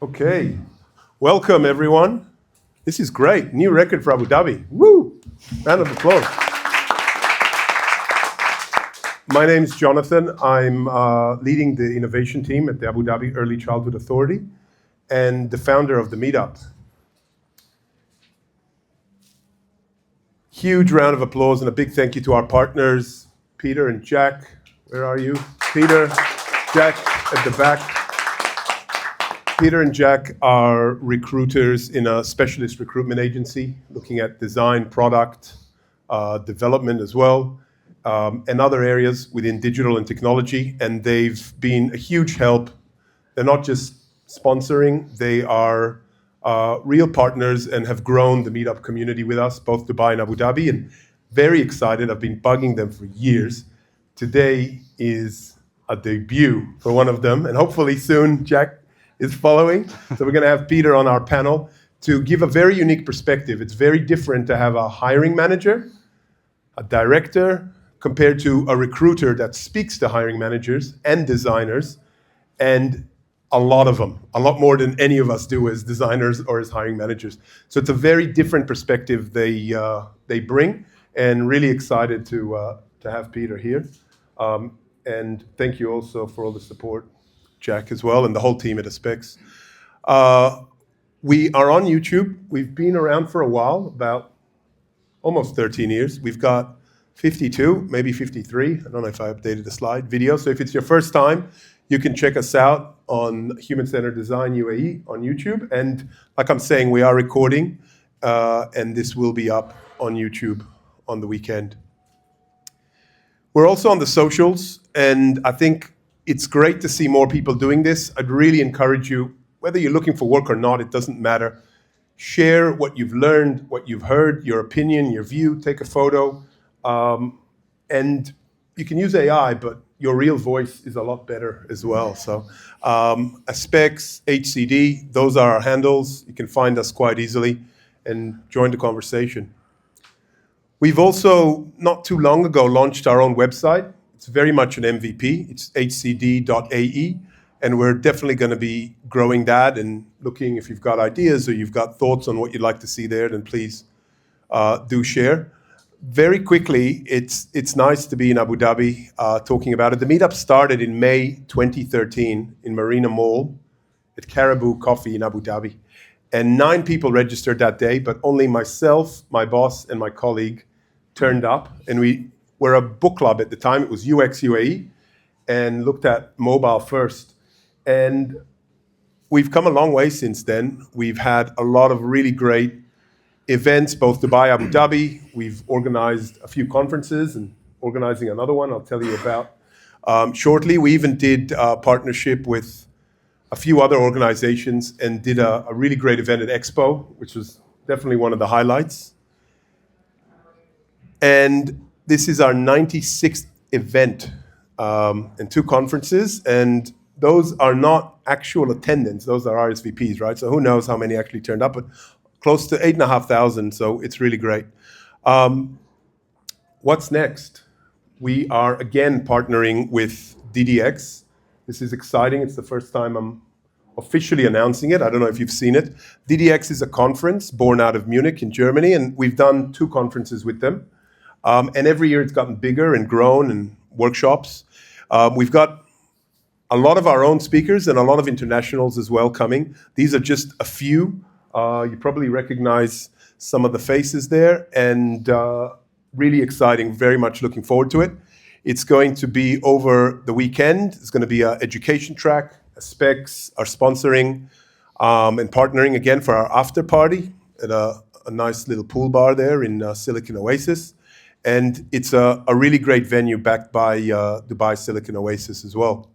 Okay, welcome everyone. This is great. New record for Abu Dhabi. Woo! Round of applause. My name is Jonathan. I'm leading the innovation team at the Abu Dhabi Early Childhood Authority and the founder of the Meetup. Huge round of applause and a big thank you to our partners, Peter and Jack. Where are you? Peter, Jack at the back. Peter and Jack are recruiters in a specialist recruitment agency looking at design, product, development as well, and other areas within digital and technology. And they've been a huge help. They're not just sponsoring, they are real partners and have grown the Meetup community with us, both Dubai and Abu Dhabi, and very excited. I've been bugging them for years. Today is a debut for one of them, and hopefully soon Jack is following. So we're going to have Peter on our panel to give a very unique perspective. It's very different to have a hiring manager, a director, compared to a recruiter that speaks to hiring managers and designers, and a lot of them, a lot more than any of us do as designers or as hiring managers. So it's a very different perspective they bring, and really excited to have Peter here. And thank you also for all the support, Jack as well, and the whole team at aspexx. We are on YouTube. We've been around for a while, about almost 13 years. We've got 52, maybe 53, I don't know if I updated the slide, video. So if it's your first time, you can check us out on Human-Centered Design UAE on YouTube. And like I'm saying, we are recording, and this will be up on YouTube on the weekend. We're also on the socials, and I think it's great to see more people doing this. I'd really encourage you, whether you're looking for work or not, it doesn't matter. Share what you've learned, what you've heard, your opinion, your view, take a photo. And you can use AI, but your real voice is a lot better as well. So aspexx, HCD, those are our handles. You can find us quite easily and join the conversation. We've also, not too long ago, launched our own website. It's very much an MVP. It's hcd.ae, and we're definitely going to be growing that and looking if you've got ideas or you've got thoughts on what you'd like to see there, then please do share. Very quickly, it's nice to be in Abu Dhabi talking about it. The meetup started in May 2013 in Marina Mall at Caribou Coffee in Abu Dhabi. And 9 people registered that day, but only myself, my boss, and my colleague turned up, and we're a book club at the time. It was UX UAE, and looked at mobile first. And we've come a long way since then. We've had a lot of really great events, both Dubai, Abu Dhabi. We've organized a few conferences and organizing another one I'll tell you about shortly. We even did a partnership with a few other organizations and did a really great event at Expo, which was definitely one of the highlights. And this is our 96th event and 2 conferences, and those are not actual attendance, those are RSVPs, right? So who knows how many actually turned up, but close to 8,500, so it's really great. What's next? We are again partnering with DDX. This is exciting, it's the first time I'm officially announcing it. I don't know if you've seen it. DDX is a conference born out of Munich in Germany, and we've done 2 conferences with them. And every year it's gotten bigger and grown, and workshops. We've got a lot of our own speakers and a lot of internationals as well coming. These are just a few. You probably recognize some of the faces there, and really exciting, very much looking forward to it. It's going to be over the weekend. It's going to be an education track. aspexx are sponsoring and partnering again for our after party at a nice little pool bar there in Silicon Oasis. And it's a really great venue backed by Dubai Silicon Oasis as well.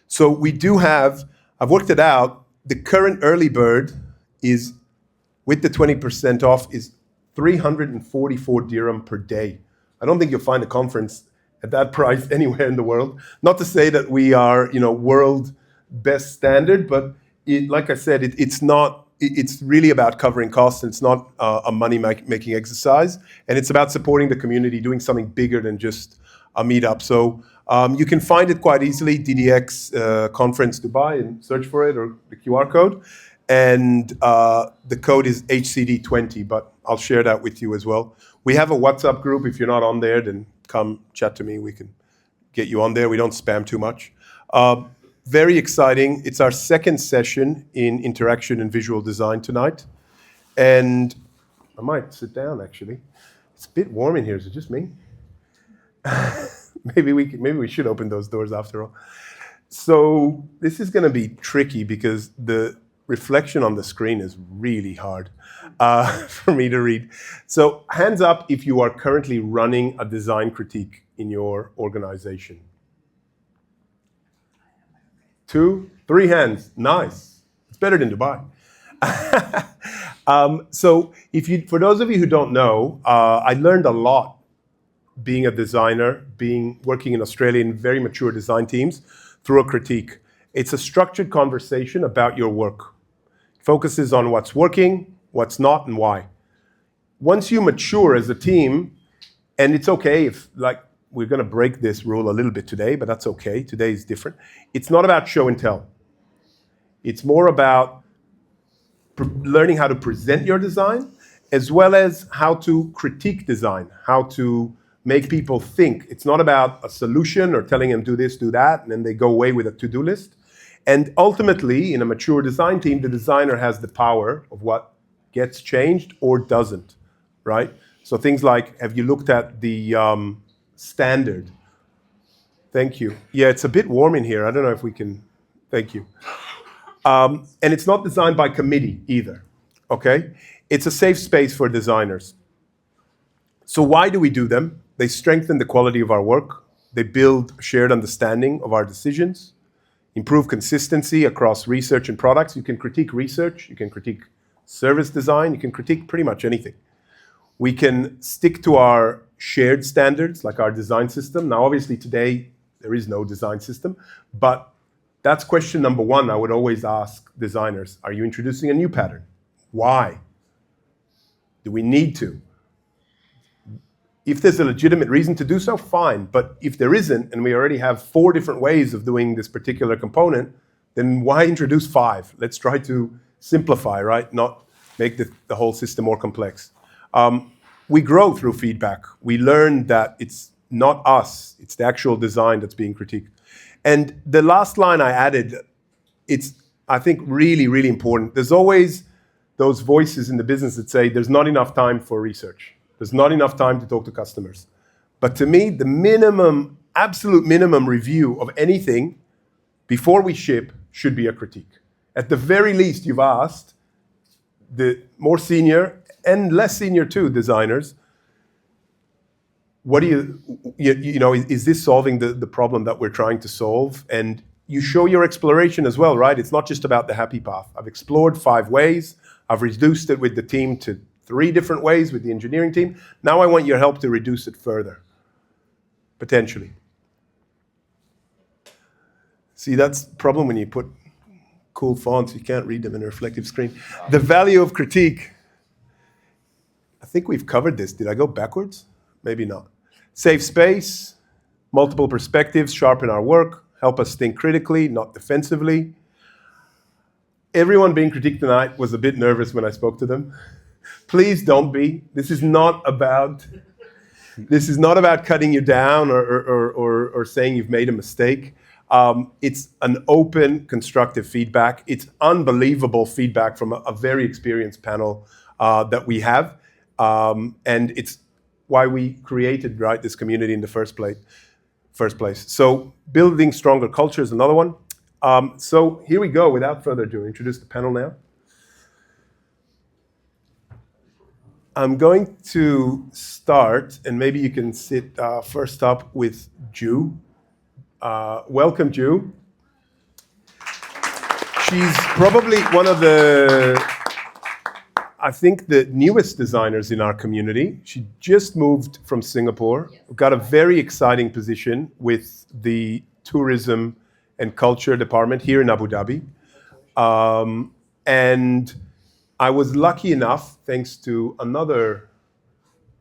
So we do have, I've worked it out, the current early bird is, with the 20% off, is 344 dirham per day. I don't think you'll find a conference at that price anywhere in the world. Not to say that we are, world best standard, but like I said, it's not. It's really about covering costs, and it's not a money-making exercise. And it's about supporting the community, doing something bigger than just a meetup. So You can find it quite easily, DDX Conference Dubai, and search for it, or the QR code. And the code is HCD20, but I'll share that with you as well. We have a WhatsApp group. If you're not on there, then come chat to me. We can get you on there. We don't spam too much. Very exciting. It's our second session in interaction and visual design tonight. And I might sit down, actually. It's a bit warm in here. Is it just me? Maybe we should open those doors after all. So this is going to be tricky because the reflection on the screen is really hard for me to read. So hands up if you are currently running a design critique in your organization. 2, 3 hands. Nice. It's better than Dubai. So for those of you who don't know, I learned a lot being a designer, working in Australia in very mature design teams through a critique. It's a structured conversation about your work. It focuses on what's working, what's not, and why. Once you mature as a team, and it's okay if, like, we're going to break this rule a little bit today, but that's okay. Today is different. It's not about show and tell. It's more about learning how to present your design, as well as how to critique design, how to make people think. It's not about a solution or telling them do this, do that, and then they go away with a to-do list. And ultimately, in a mature design team, the designer has the power of what gets changed or doesn't, right? So things like, have you looked at the standard? Thank you. Yeah, it's a bit warm in here. I don't know if we can, thank you. And it's not designed by committee either, okay? It's a safe space for designers. So why do we do them? They strengthen the quality of our work. They build shared understanding of our decisions, improve consistency across research and products. You can critique research, you can critique service design, you can critique pretty much anything. We can stick to our shared standards, like our design system. Now, obviously today, there is no design system, but that's question number 1 I would always ask designers. Are you introducing a new pattern? Why? Do we need to? If there's a legitimate reason to do so, fine. But if there isn't, and we already have 4 different ways of doing this particular component, then why introduce 5? Let's try to simplify, right? Not make the whole system more complex. We grow through feedback. We learn that it's not us, it's the actual design that's being critiqued. And the last line I added, it's, I think, really, really important. There's always those voices in the business that say there's not enough time for research. There's not enough time to talk to customers. But to me, the minimum, absolute minimum review of anything before we ship should be a critique. At the very least, you've asked the more senior and less senior too designers, what do you know, is this solving the problem that we're trying to solve? And you show your exploration as well, right? It's not just about the happy path. I've explored 5 ways. I've reduced it with the team to 3 different ways with the engineering team. Now I want your help to reduce it further, potentially. See, that's the problem when you put cool fonts. You can't read them in a reflective screen. The value of critique. I think we've covered this. Did I go backwards? Maybe not. Safe space, multiple perspectives, sharpen our work, help us think critically, not defensively. Everyone being critiqued tonight was a bit nervous when I spoke to them. Please don't be. This is not about cutting you down or saying you've made a mistake. It's an open, constructive feedback. It's unbelievable feedback from a very experienced panel that we have. And it's why we created, right, this community in the first place. So building stronger culture is another one. So here we go. Without further ado, introduce the panel now. I'm going to start, and maybe you can sit first up with Ju. Welcome, Ju. She's probably one of the, I think, the newest designers in our community. She just moved from Singapore, got a very exciting position with the tourism and culture department here in Abu Dhabi. And I was lucky enough, thanks to another,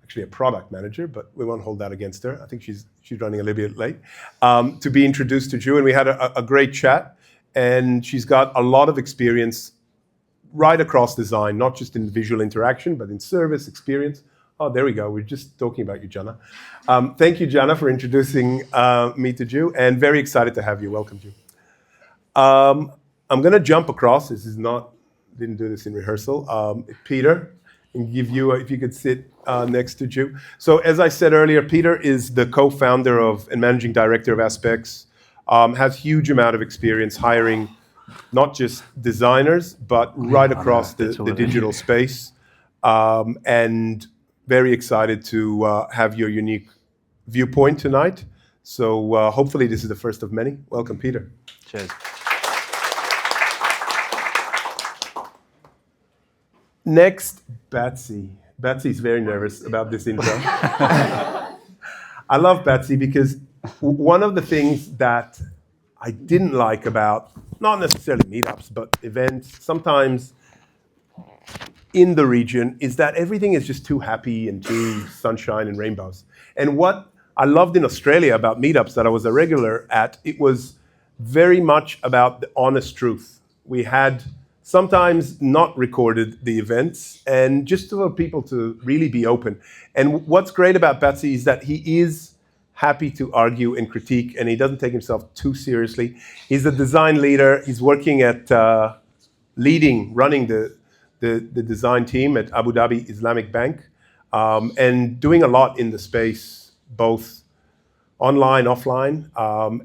actually a product manager, but we won't hold that against her. I think she's running a little bit late, to be introduced to Ju. And we had a great chat. And she's got a lot of experience right across design, not just in visual interaction, but in service experience. Oh, there we go. We're just talking about you, Jana. Thank you, Jana, for introducing me to Ju, and very excited to have you. Welcome, Ju. I'm going to jump across. Didn't do this in rehearsal. Peter, and give you, if you could sit next to Ju. So as I said earlier, Peter is the co-founder and managing director of aspexx, has huge amount of experience hiring not just designers, but right across the digital space. And very excited to have your unique viewpoint tonight. So hopefully this is the first of many. Welcome, Peter. Cheers. Next, Batsi. Batsy's very nervous about this intro. I love Batsi because one of the things that I didn't like about, not necessarily meetups, but events, sometimes in the region, is that everything is just too happy and too sunshine and rainbows. And what I loved in Australia about meetups that I was a regular at, it was very much about the honest truth. We had sometimes not recorded the events, and just for people to really be open. And what's great about Batsi is that he is happy to argue and critique, and he doesn't take himself too seriously. He's a design leader. He's working at running the design team at Abu Dhabi Islamic Bank, and doing a lot in the space, both online, offline,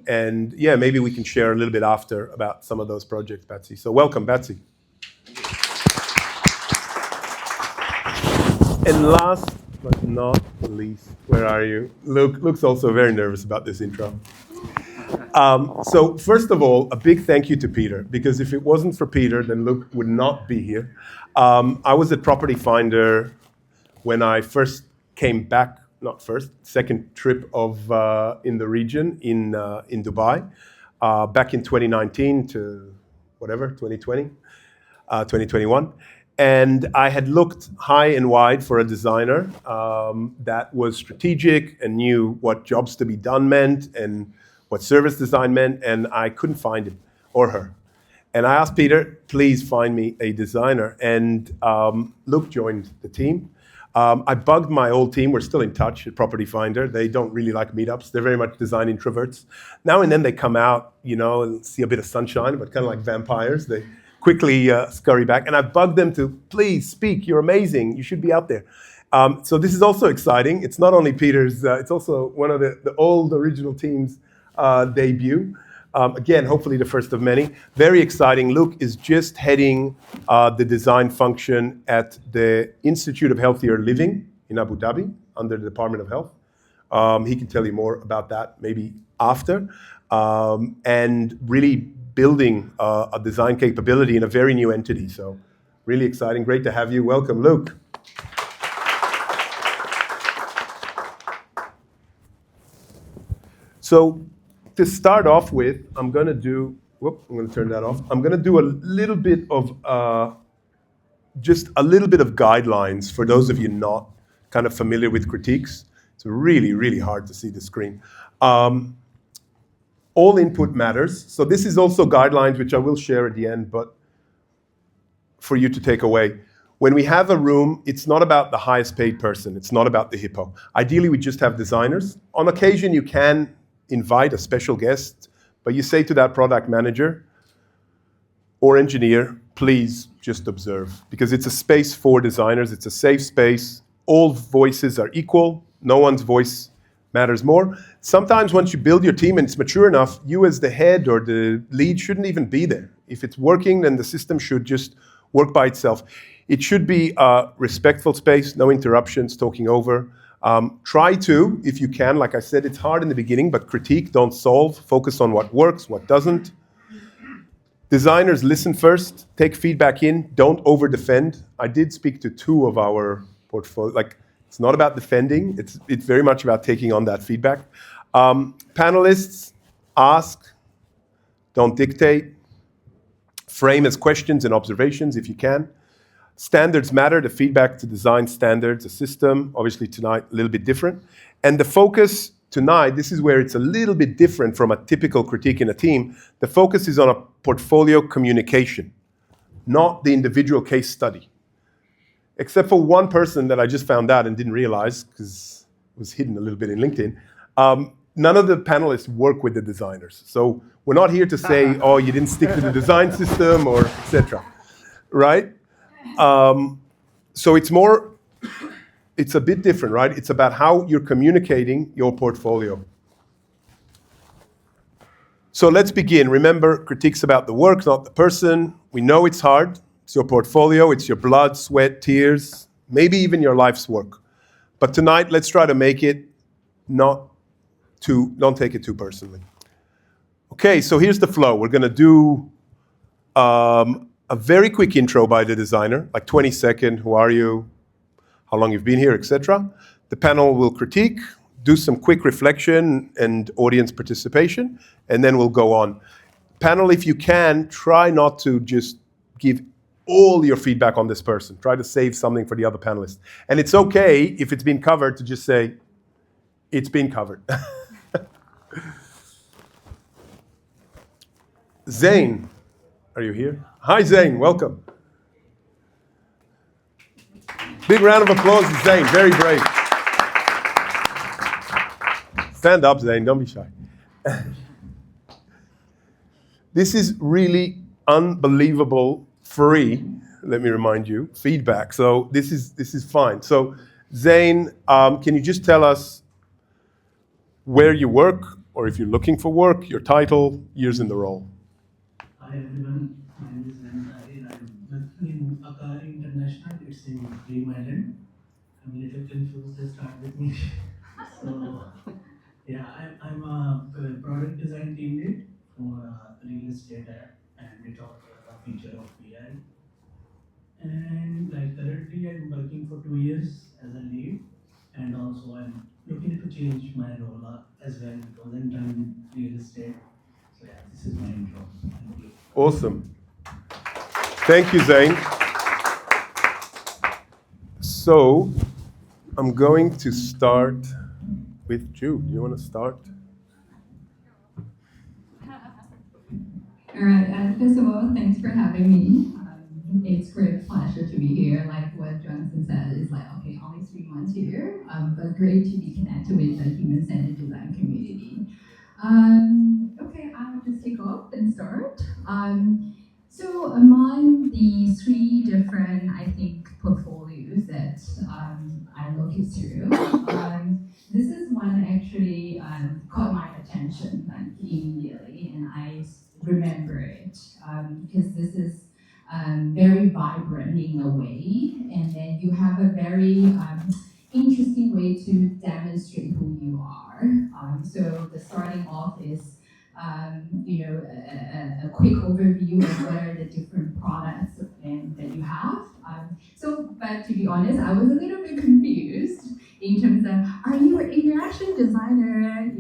and yeah, maybe we can share a little bit after about some of those projects, Batsi. So welcome, Batsi. And last but not least, where are you? Luke's also very nervous about this intro. So first of all, a big thank you to Peter, because if it wasn't for Peter, then Luke would not be here. I was at Property Finder when I first came back, second trip in the region in Dubai, back in 2019 to 2021. And I had looked high and wide for a designer that was strategic and knew what jobs to be done meant and what service design meant, and I couldn't find him or her. And I asked Peter, please find me a designer. And Luke joined the team. I bugged my old team. We're still in touch at Property Finder. They don't really like meetups. They're very much design introverts. Now and then they come out, and see a bit of sunshine, but kind of like vampires. They quickly scurry back. And I bugged them to, please speak. You're amazing. You should be out there. So this is also exciting. It's not only Peter's, it's also one of the old original team's debut. Again, hopefully the first of many. Very exciting. Luke is just heading the design function at the Institute of Healthier Living in Abu Dhabi under the Department of Health. He can tell you more about that maybe after. And really building a design capability in a very new entity. So really exciting. Great to have you. Welcome, Luke. So to start off with, I'm going to turn that off. I'm going to do a little bit of guidelines for those of you not kind of familiar with critiques. It's really, really hard to see the screen. All input matters. So this is also guidelines, which I will share at the end, but for you to take away. When we have a room, it's not about the highest paid person. It's not about the hippo. Ideally, we just have designers. On occasion, you can invite a special guest, but you say to that product manager or engineer, please just observe, because it's a space for designers. It's a safe space. All voices are equal. No one's voice matters more. Sometimes once you build your team and it's mature enough, you as the head or the lead shouldn't even be there. If it's working, then the system should just work by itself. It should be a respectful space, no interruptions, talking over. Try to, if you can, like I said, it's hard in the beginning, but critique, don't solve. Focus on what works, what doesn't. Designers, listen first, take feedback in, don't over-defend. I did speak to two of our portfolio, it's not about defending, it's very much about taking on that feedback. Panelists, ask, don't dictate. Frame as questions and observations if you can. Standards matter, the feedback to design standards, a system, obviously tonight a little bit different. And the focus tonight, this is where it's a little bit different from a typical critique in a team. The focus is on a portfolio communication, not the individual case study. Except for one person that I just found out and didn't realize, because it was hidden a little bit in LinkedIn. None of the panelists work with the designers. So we're not here to say, oh, you didn't stick to the design system or etc. Right? So it's a bit different, right? It's about how you're communicating your portfolio. So let's begin. Remember, critique's about the work, not the person. We know it's hard. It's your portfolio, it's your blood, sweat, tears, maybe even your life's work. But tonight, let's try to make it don't take it too personally. Okay, so here's the flow. We're gonna do a very quick intro by the designer, like 20-second, who are you, how long you've been here, etc. The panel will critique, do some quick reflection and audience participation, and then we'll go on. Panel, if you can, try not to just give all your feedback on this person. Try to save something for the other panelists. And it's okay if it's been covered to just say, it's been covered. Zain, are you here? Hi, Zain, welcome. Big round of applause to Zain, very brave. Stand up, Zain, don't be shy. This is really unbelievable free, let me remind you, feedback. So this is fine. So Zain, can you just tell us where you work, or if you're looking for work, your title, years in the role? Hi everyone, my name is Zain. I'm working in Akari International. It's in Dream Island. I'm a little confused to start with me. So yeah, I'm a product design team lead for real estate and we talk about the future of AI. And like currently I'm working for 2 years as a lead, and also I'm looking to change my role as well because I'm done with real estate. So yeah, this is my intro. Thank you. Awesome. Thank you, Zain. So I'm going to start with Jude. You want to start? All right, first of all, thanks for having me. It's great pleasure to be here. Like what Jonathan said, it's like, okay, only 3 months here, but great to be connected with the human-centered design community. Okay, I'll just kick off and start. So among the 3 different, I think, portfolios that I looked through, this is one actually caught my attention immediately, and I remember it because this is very vibrant in a way, and then you have a very interesting way to demonstrate who you are. So the starting off is a quick overview of what are the different products that you have. But to be honest, I was a little bit confused in terms of, are you an interaction designer,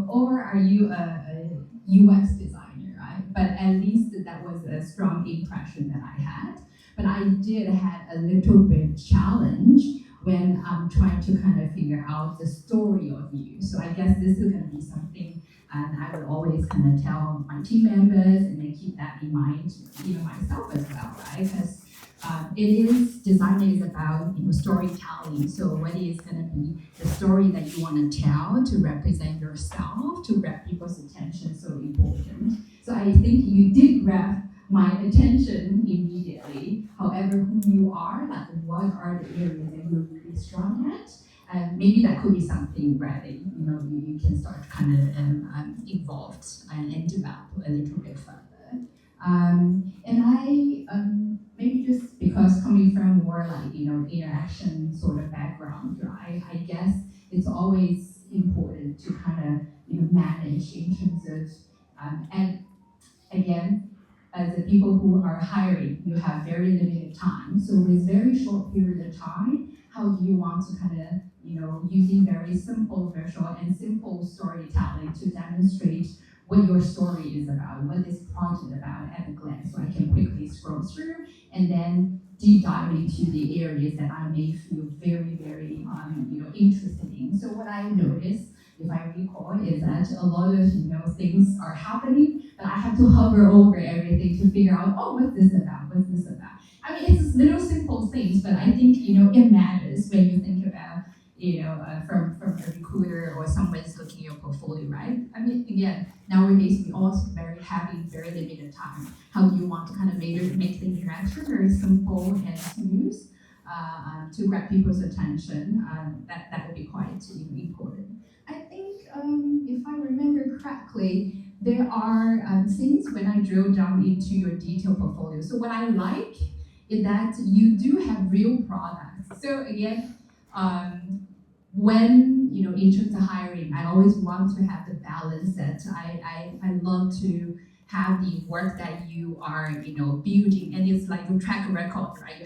or are you a UX designer, right? But at least that was a strong impression that I had. But I did have a little bit challenge when I'm trying to kind of figure out the story of you. So I guess this is going to be something I would always kind of tell my team members, and then keep that in mind, myself as well, right? Because design is about storytelling. So what is going to be the story that you want to tell to represent yourself, to grab people's attention, so important. So I think you did grab my attention immediately. However, who you are, like what are the areas that you're really strong at, and maybe that could be something, right, that you can start kind of evolve and develop a little bit further. And I maybe just because coming from more like interaction sort of background, right? I guess it's always important to kind of manage in terms of and again, as the people who are hiring, you have very limited time. So with very short period of time, how do you want to kind of using very simple visual and simple storytelling to demonstrate what your story is about, what this project about at a glance, so I can quickly scroll through and then deep dive into the areas that I may feel very, very interested in. So what I noticed if I recall, is that a lot of things are happening, but I have to hover over everything to figure out, oh, what's this about? What's this about? I mean, it's little simple things, but I think it matters when you think about from a recruiter or someone's looking at your portfolio, right? I mean, again, nowadays we also having very limited time. How do you want to kind of make the interaction very simple and smooth to grab people's attention? That would be quite important. I think if I remember correctly, there are things when I drill down into your detailed portfolio. So what I like is that you do have real products. So again, when in terms of hiring, I always want to have the balance that I love to have the work that you are building, and it's like a track record, right?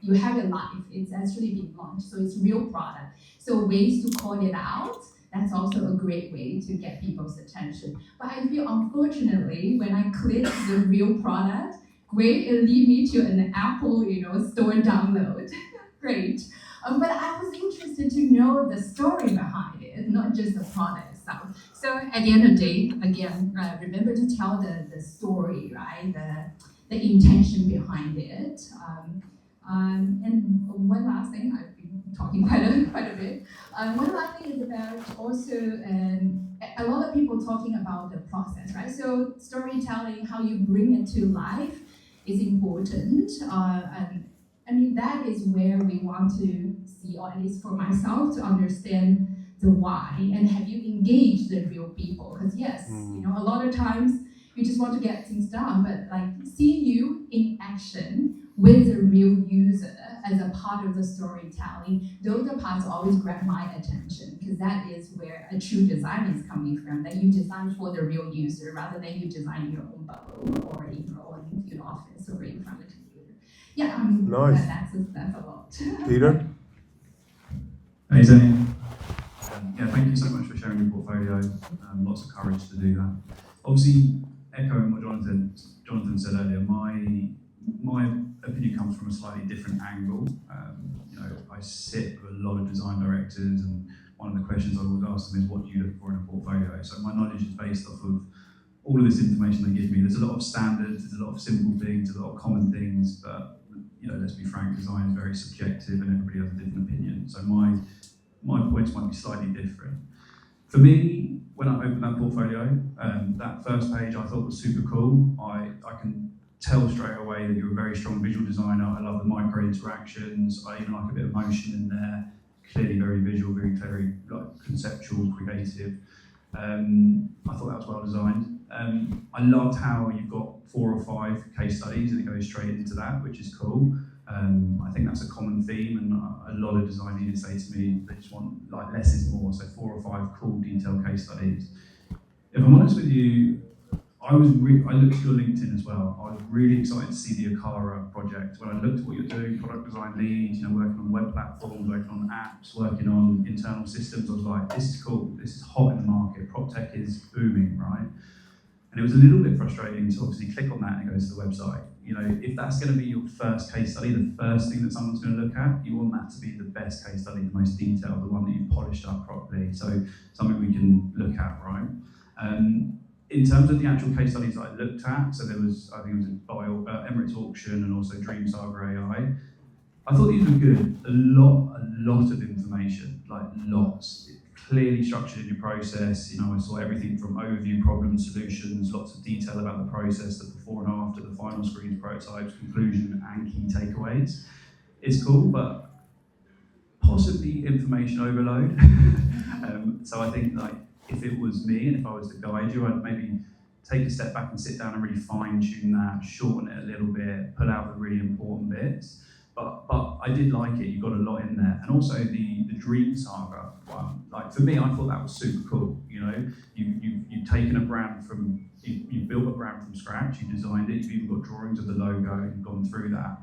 You have it live. It's actually being launched, so it's real product. So ways to call it out. That's also a great way to get people's attention. But I feel unfortunately when I click the real product, great, it lead me to an Apple store download. Great. But I was interested to know the story behind it, not just the product itself. So at the end of the day, again, remember to tell the story, right? The intention behind it. And one last thing, I've been talking quite a bit. One last thing is about also a lot of people talking about the process, right? So storytelling, how you bring it to life is important. I mean, that is where we want to see, or at least for myself, to understand the why, and have you engaged the real people? Because yes, a lot of times you just want to get things done, but like see you in action with the real user as a part of the storytelling, those are parts always grab my attention, because that is where a true design is coming from, that you design for the real user rather than you design your own bubble or in your own office or in front of the computer. Yeah, I mean, Nice. that's a lot. Peter? Hey, Zane. Yeah, thank you so much for sharing your portfolio. Lots of courage to do that. Obviously, echoing what Jonathan said earlier, my opinion comes from a slightly different angle. I sit with a lot of design directors, and one of the questions I always ask them is, what do you look for in a portfolio? So my knowledge is based off of all of this information they give me. There's a lot of standards, there's a lot of simple things, a lot of common things, but let's be frank, design is very subjective and everybody has a different opinion. So my points might be slightly different. For me, when I opened that portfolio, that first page I thought was super cool. I can tell straight away that you're a very strong visual designer. I love the micro interactions. I even like a bit of motion in there. Clearly very visual, very clearly conceptual, creative. I thought that was well designed. I loved how you've got 4 or 5 case studies and it goes straight into that, which is cool. I think that's a common theme, and a lot of design leaders say to me they just want less is more, so 4 or 5 cool detailed case studies. If I'm honest with you, I looked at your LinkedIn as well. I was really excited to see the Akara project. When I looked at what you're doing, product design lead, working on web platforms, working on apps, working on internal systems, I was like, this is cool, this is hot in the market, prop tech is booming, right? And it was a little bit frustrating to obviously click on that and it goes to the website. If that's going to be your first case study, the first thing that someone's going to look at, you want that to be the best case study, the most detailed, the one that you polished up properly. So something we can look at, right? In terms of the actual case studies that I looked at, so there was, I think it was Emirates Auction and also Dream Saga AI. I thought these were good. A lot of information, lots. Clearly structured in your process. I saw everything from overview, problems, solutions, lots of detail about the process, the before and after, the final screens, prototypes, conclusion, and key takeaways. It's cool, but possibly information overload. So I think if it was me and if I was to guide you, I'd maybe take a step back and sit down and really fine tune that, shorten it a little bit, pull out the really important bits. But I did like it. You got a lot in there, and also the Dream Saga one. For me, I thought that was super cool. You've taken a brand from you built a brand from scratch. You designed it. You've even got drawings of the logo. You've gone through that.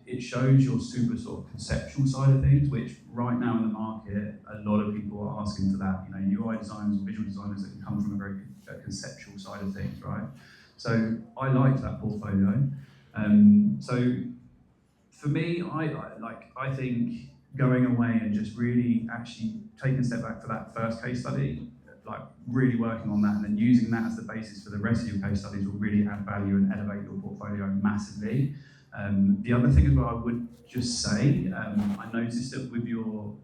It shows your super sort of conceptual side of things, which right now in the market, a lot of people are asking for that. UI designers or visual designers that can come from a very conceptual side of things, right? So I liked that portfolio. So for me, I think going away and just really actually taking a step back for that first case study, like really working on that and then using that as the basis for the rest of your case studies will really add value and elevate your portfolio massively. The other thing as well, I would just say, I noticed that with your,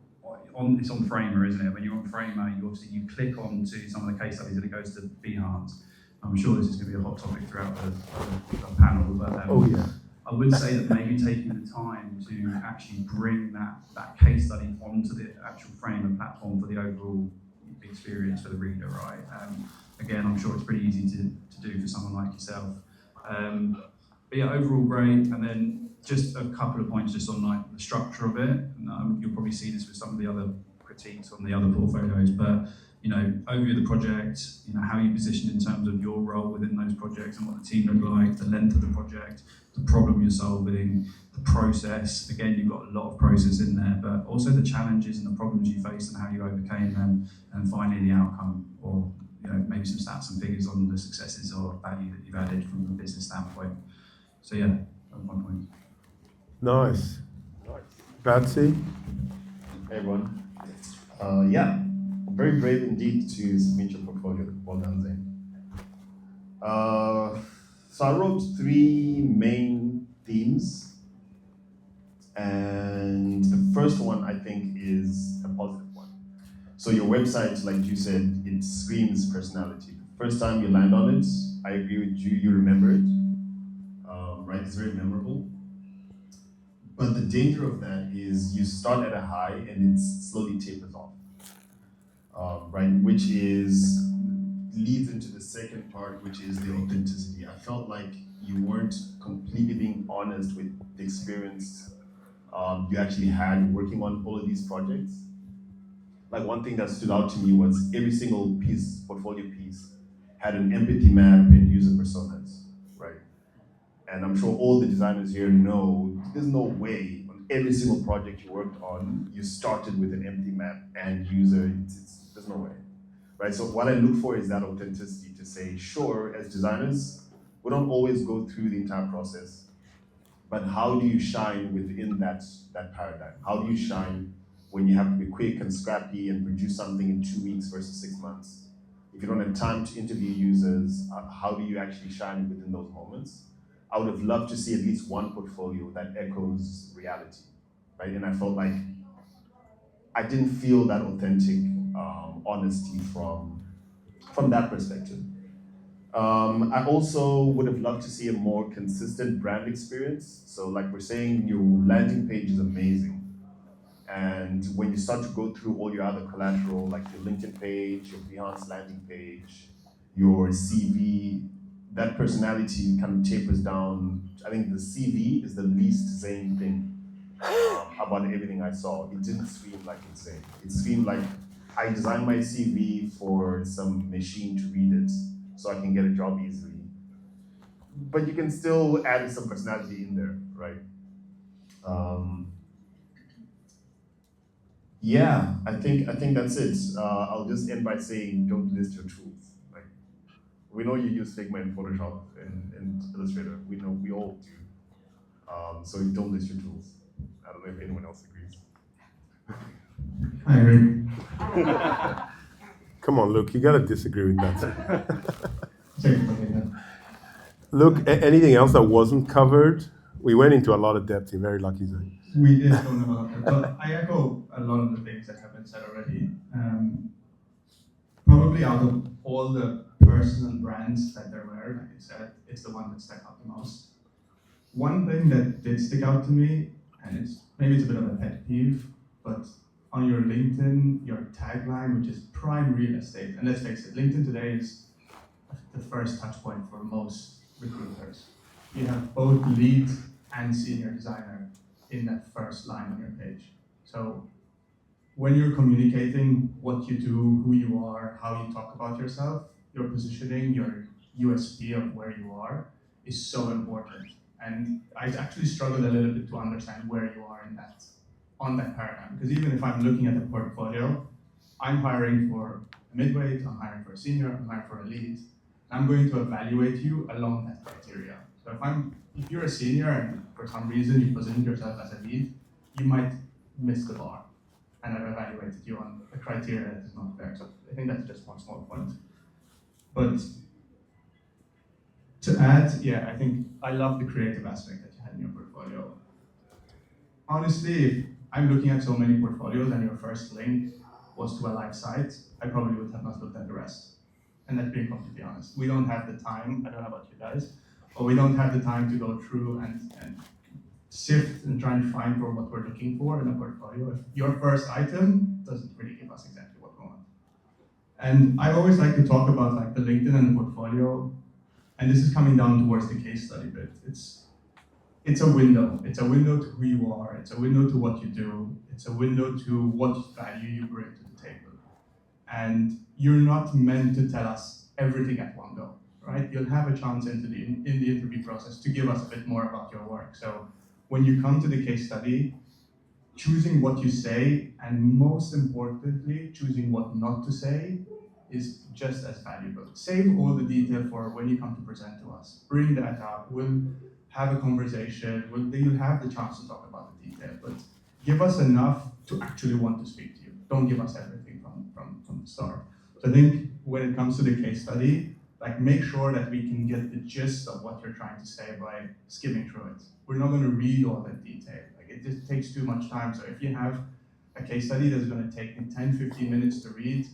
it's on Framer, isn't it? When you're on Framer, you click on to some of the case studies and it goes to Behance. I'm sure this is going to be a hot topic throughout the panel, but Oh yeah. I would say that maybe taking the time to actually bring that case study onto the actual Framer platform for the overall experience for the reader, right? Again, I'm sure it's pretty easy to do for someone like yourself. But yeah, overall great. And then just a couple of points just on like the structure of it. And, you'll probably see this with some of the other critiques on the other portfolios, but you know, overview of the project, you know, how you position in terms of your role within those projects and what the team look like, the length of the project, the problem you're solving, the process. Again, you've got a lot of process in there, but also the challenges and the problems you faced and how you overcame them, and finally the outcome, or you know, maybe some stats and figures on the successes or value that you've added from a business standpoint. So yeah, that's my point. Nice. Batsi? Hey everyone. Yeah, very brave indeed to submit your portfolio. Well done, Zain. So I wrote 3 main themes, and the first one I think is a positive one. So your website, like you said, it screams personality. The first time you land on it, I agree with you, you remember it, right? It's very memorable. But the danger of that is you start at a high and it slowly tapers off, right? Which leads into the second part, which is the authenticity. I felt like you weren't completely being honest with the experience you actually had working on all of these projects. Like one thing that stood out to me was every single portfolio piece, had an empathy map and user personas, right? And I'm sure all the designers here know there's no way on every single project you worked on, you started with an empty map and user, there's no way, right? So what I look for is that authenticity to say, sure, as designers, we don't always go through the entire process, but how do you shine within that paradigm? How do you shine when you have to be quick and scrappy and produce something in 2 weeks versus 6 months? If you don't have time to interview users, how do you actually shine within those moments? I would have loved to see at least one portfolio that echoes reality, right? And I felt like I didn't feel that authentic honesty from that perspective. I also would have loved to see a more consistent brand experience. So like we're saying, your landing page is amazing. And when you start to go through all your other collateral, like your LinkedIn page, your Behance landing page, your CV, that personality kind of tapers down. I think the CV is the least Zain thing about everything I saw. It didn't scream like it's Zain. It screamed like I designed my CV for some machine to read it so I can get a job easily. But you can still add some personality in there, right? Yeah, I think that's it. I'll just end by saying don't list your tools. Like, we know you use Figma and Photoshop and Illustrator. We know we all do. So don't list your tools. I don't know if anyone else agrees. I agree. Come on, Luke, you gotta disagree with that. Sorry, okay, no. Luke, anything else that wasn't covered? We went into a lot of depth. You're very lucky, Zain. We did talk about that, but I echo a lot of the things that have been said already. Probably out of all the personal brands that there were, like I said, it's the one that stuck out the most. One thing that did stick out to me, and maybe it's a bit of a pet peeve, but on your LinkedIn, your tagline, which is prime real estate, and let's face it, LinkedIn today is the first touch point for most recruiters. You have both lead and senior designer in that first line on your page. So when you're communicating what you do, who you are, how you talk about yourself, your positioning, your USP of where you are is so important. And I actually struggled a little bit to understand where you are in that, on that paradigm. Because even if I'm looking at the portfolio, I'm hiring for a midweight, I'm hiring for a senior, I'm hiring for a lead. I'm going to evaluate you along that criteria. So if you're a senior and for some reason you position yourself as a lead, you might missed the bar, and I've evaluated you on a criteria that is not fair. So I think that's just one small point. But to add, yeah, I think I love the creative aspect that you had in your portfolio. Honestly, if I'm looking at so many portfolios and your first link was to a live site, I probably would have not looked at the rest. And that's being completely honest. We don't have the time, I don't know about you guys, but we don't have the time to go through and sift and try and find for what we're looking for in a portfolio if your first item doesn't really give us exactly what we want. And I always like to talk about like the LinkedIn and the portfolio, and this is coming down towards the case study bit. It's a window. It's a window to who you are. It's a window to what you do. It's a window to what value you bring to the table. And you're not meant to tell us everything at one go, right? You'll have a chance in the interview process to give us a bit more about your work. So when you come to the case study, choosing what you say, and most importantly, choosing what not to say, is just as valuable. Save all the detail for when you come to present to us. Bring that up. We'll have a conversation. You'll have the chance to talk about the detail, but give us enough to actually want to speak to you. Don't give us everything from the start. So I think when it comes to the case study, like make sure that we can get the gist of what you're trying to say by skimming through it. We're not going to read all that detail. Like it just takes too much time. So if you have a case study that's going to take me 10, 15 minutes to read,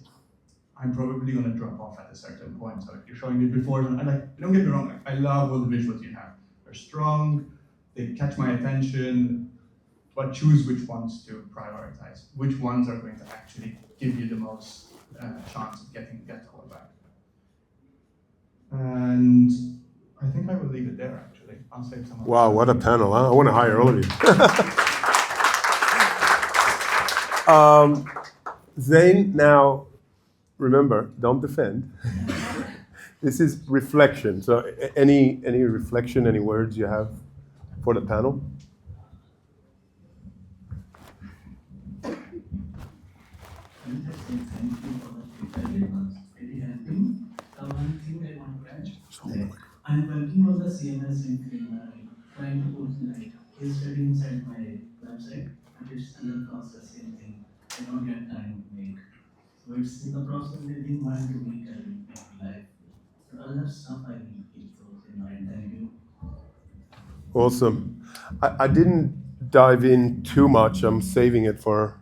I'm probably going to drop off at a certain point. So if you're showing me before, and like, don't get me wrong, I love all the visuals you have. They're strong, they catch my attention, but choose which ones to prioritize. Which ones are going to actually give you the most chance of getting the call back. And I think I will leave it there, actually. I'll save some. Wow, what a panel, huh? I want to hire all of you. Zain, now, remember, don't defend. This is reflection. So any reflection, any words you have for the panel? One thing I want to add, I'm working on the CMS in trying to put like case study inside my website, and it's under process, same thing. I don't get time to make. So it's in the process, within 1 to week I will make live. So other stuff I will keep those in mind. Thank you. Awesome. I didn't dive in too much. I'm saving it for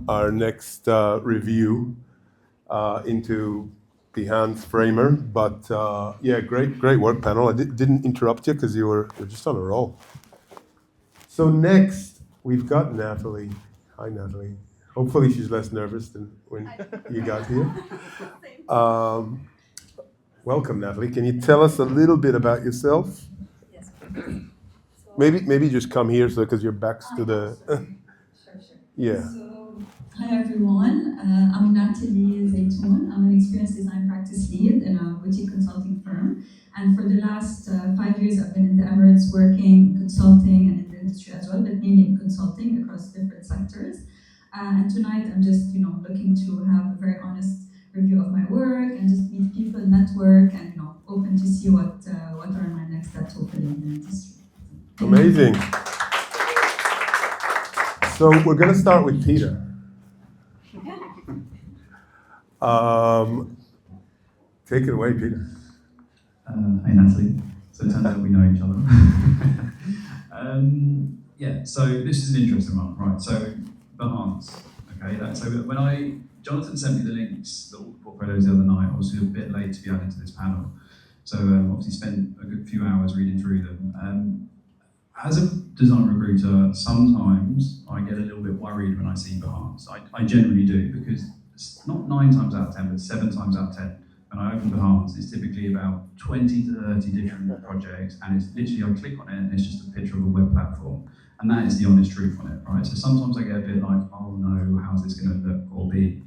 our next review into Behance Framer. But yeah, great work, panel. I didn't interrupt you because you were just on a roll. So next, we've got Natalie. Hi, Natalie. Hopefully she's less nervous than when you got here. Welcome, Natalie. Can you tell us a little bit about yourself? Yes. So, Maybe just come here so because your back's to the. Sure. Yeah. So, hi everyone. I'm Natalie Zaytoun. I'm an experience design practice lead in a boutique consulting firm. And for the last 5 years, I've been in the Emirates working in consulting and in the industry as well, but mainly in consulting across different sectors. And tonight, I'm just looking to have a very honest review of my work and just meet people, network, and open to see what are my next steps hopefully in the industry. Amazing. So we're going to start with Peter. Take it away, Peter. Hey Natalie. So it turns out we know each other. Yeah, so this is an interesting one, right? So Behance, okay. So when Jonathan sent me the links, the portfolios the other night, I was a bit late to be added to this panel. So obviously spent a good few hours reading through them. As a design recruiter, sometimes I get a little bit worried when I see Behance. I generally do, because it's not 9 times out of 10, but 7 times out of 10. When I open Behance, it's typically about 20 to 30 different projects, and it's literally, I click on it, and it's just a picture of a web platform. And that is the honest truth on it, right? So sometimes I get a bit like, oh no, how's this going to look or be?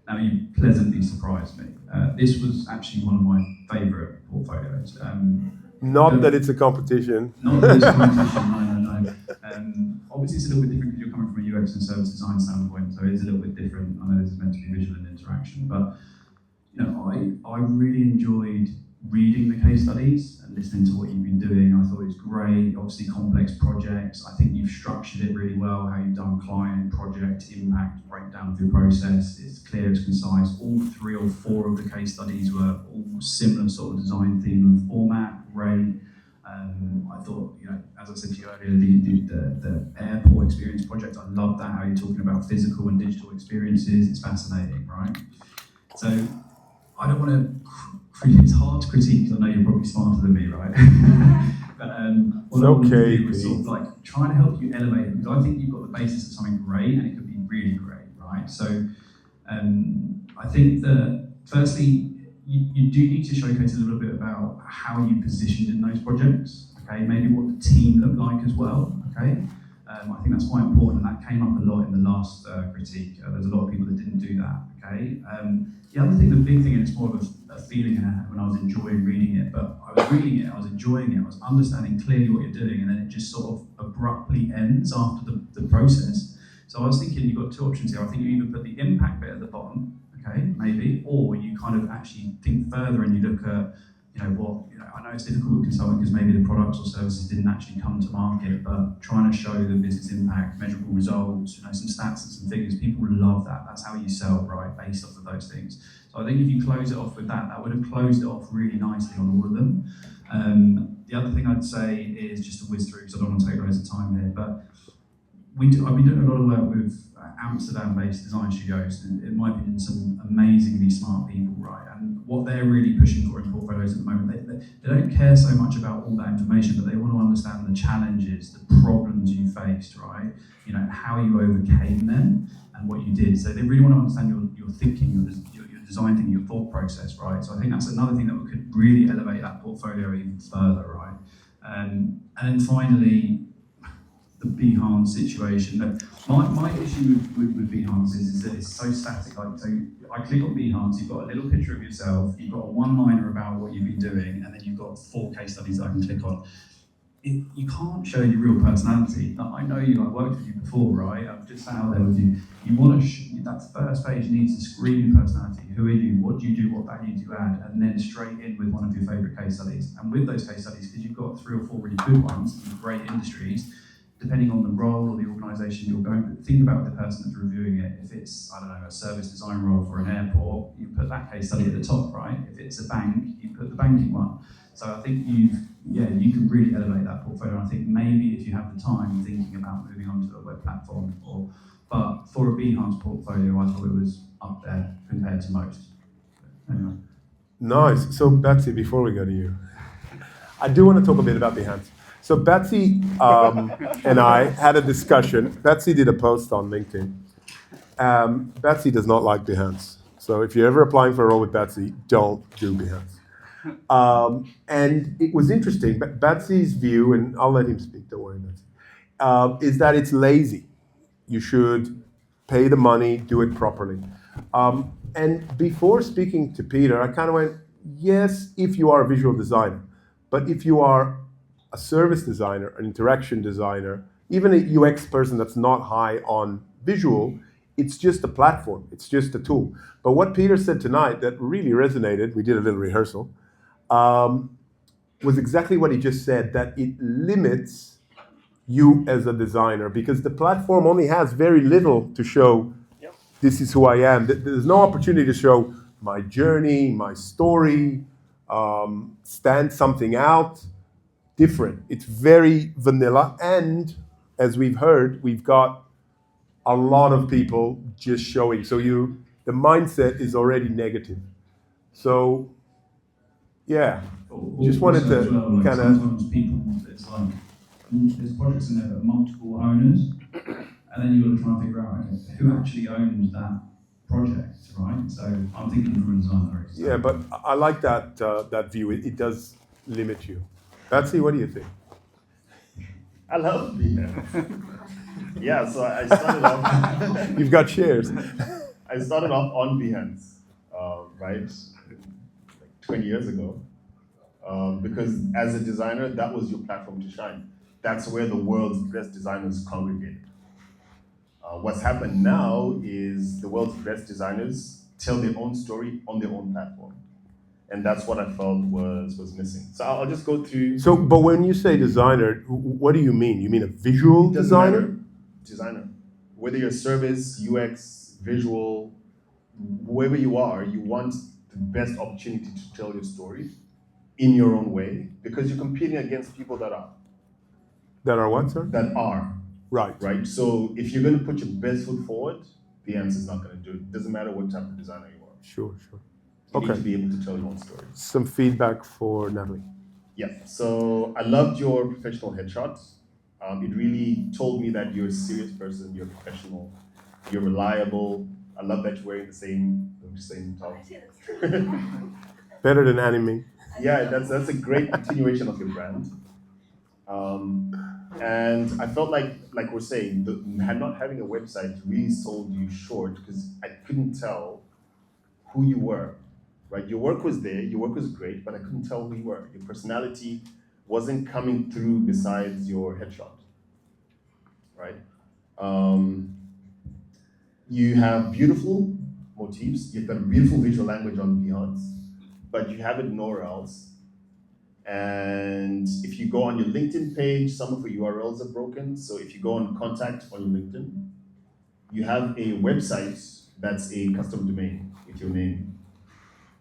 Now, you pleasantly surprised me. This was actually one of my favourite portfolios. Not that it's a competition. Not that it's a competition, no. Obviously, it's a little bit different because you're coming from a UX and service design standpoint, so it is a little bit different. I know this is meant to be visual and interaction, but I really enjoyed reading the case studies and listening to what you've been doing. I thought it was great. Obviously, complex projects. I think you've structured it really well. How you've done client, project, impact, breakdown of your process. It's clear, it's concise. All 3 or 4 of the case studies were all similar sort of design theme and format. Great. I thought, as I said to you earlier, the airport experience project, I love that, how you're talking about physical and digital experiences. It's fascinating, right? So I don't want to, it's hard to critique because I know you're probably smarter than me, right? But what I wanted to do was sort of like trying to help you elevate it, because I think you've got the basis of something great and it could be really great, right? So I think that firstly, you do need to showcase a little bit about how you positioned in those projects, okay? Maybe what the team looked like as well, okay? I think that's quite important, and that came up a lot in the last critique. There's a lot of people that didn't do that, okay? The other thing, the big thing, and it's more of a feeling I had when I was enjoying reading it, but I was reading it, I was enjoying it, I was understanding clearly what you're doing, and then it just sort of abruptly ends after the process. So I was thinking you've got 2 options here. I think you either put the impact bit at the bottom, okay, maybe, or you kind of actually think further and you look at, I know it's difficult with consulting because maybe the products or services didn't actually come to market, but trying to show the business impact, measurable results, some stats and some figures, people love that. That's how you sell, right, based off of those things. So I think if you close it off with that, that would have closed it off really nicely on all of them. The other thing I'd say is just to whiz through, because I don't want to take loads of time here, but I've been doing a lot of work with Amsterdam-based design studios, and in my opinion, some amazingly smart people, right? And what they're really pushing for in portfolios at the moment, they don't care so much about all that information, but they want to understand the challenges, the problems you faced, right? How you overcame them and what you did. So they really want to understand your thinking, your design thinking, your thought process, right? So I think that's another thing that could really elevate that portfolio even further, right? And then finally, the Behance situation. My issue with Behance is that it's so static. Like, so I click on Behance, you've got a little picture of yourself, you've got a one-liner about what you've been doing, and then you've got 4 case studies that I can click on. You can't show your real personality. Now, I know I've worked with you before, right? I've just sat out there with you. You want to that first page needs to scream your personality. Who are you? What do you do? What value do you add? And then straight in with one of your favourite case studies. And with those case studies, because you've got 3 or 4 really good ones in great industries, depending on the role or the organisation you're going to, think about the person that's reviewing it. If it's, a service design role for an airport, you put that case study at the top, right? If it's a bank, you put the banking one. So I think you can really elevate that portfolio. And I think maybe if you have the time, thinking about moving on to a web platform, but for a Behance portfolio, I thought it was up there compared to most. Anyway. Nice. So Batsi, before we go to you, I do want to talk a bit about Behance. So Batsi and I had a discussion. Batsi did a post on LinkedIn. Batsi does not like Behance. So if you're ever applying for a role with Batsi, don't do Behance. And it was interesting. Batsi's view, and I'll let him speak, don't worry, Batsi, is that it's lazy. You should pay the money, do it properly. And before speaking to Peter, I kind of went, yes, if you are a visual designer. But if you are a service designer, an interaction designer, even a UX person that's not high on visual, it's just a platform, it's just a tool. But what Peter said tonight that really resonated, we did a little rehearsal, was exactly what he just said, that it limits you as a designer, because the platform only has very little to show, this is who I am. There's no opportunity to show my journey, my story, stand something out. Different. It's very vanilla, and as we've heard, we've got a lot of people just showing. So the mindset is already negative. So yeah, just wanted to kind of. Sometimes people, it's like there's projects in there that are multiple owners, and then you've got to try and figure out who actually owns that project, right? So I'm thinking from a designer. Yeah, but I like that view. It does limit you. Batsi, what do you think? I love Behance. Yeah, so I started off. You've got shares. I started off on Behance, right, 20 years ago, because as a designer, that was your platform to shine. That's where the world's best designers congregate. What's happened now is the world's best designers tell their own story on their own platform. And that's what I felt was missing. So I'll just go through. So, but when you say designer, what do you mean? You mean a visual Doesn't designer? matter. Designer. Whether you're service, UX, visual, whoever you are, you want the best opportunity to tell your story in your own way, because you're competing against people that are. That are what, sir? That are. Right. Right? So if you're going to put your best foot forward, the answer is not going to do it. Doesn't matter what type of designer you are. Sure, sure. You Okay. need to be able to tell your own story. Some feedback for Natalie. Yeah, so I loved your professional headshot. It really told me that you're a serious person, you're professional, you're reliable. I love that you're wearing the same top. Better than anime. Yeah, that's a great continuation of your brand. And I felt like we're saying, not having a website really sold you short, because I couldn't tell who you were. Right, your work was there, your work was great, but I couldn't tell who you were. Your personality wasn't coming through besides your headshot, right? You have beautiful motifs, you've got a beautiful visual language on Behance, but you have it nowhere else. And if you go on your LinkedIn page, some of your URLs are broken. So if you go on contact on your LinkedIn, you have a website that's a custom domain with your name.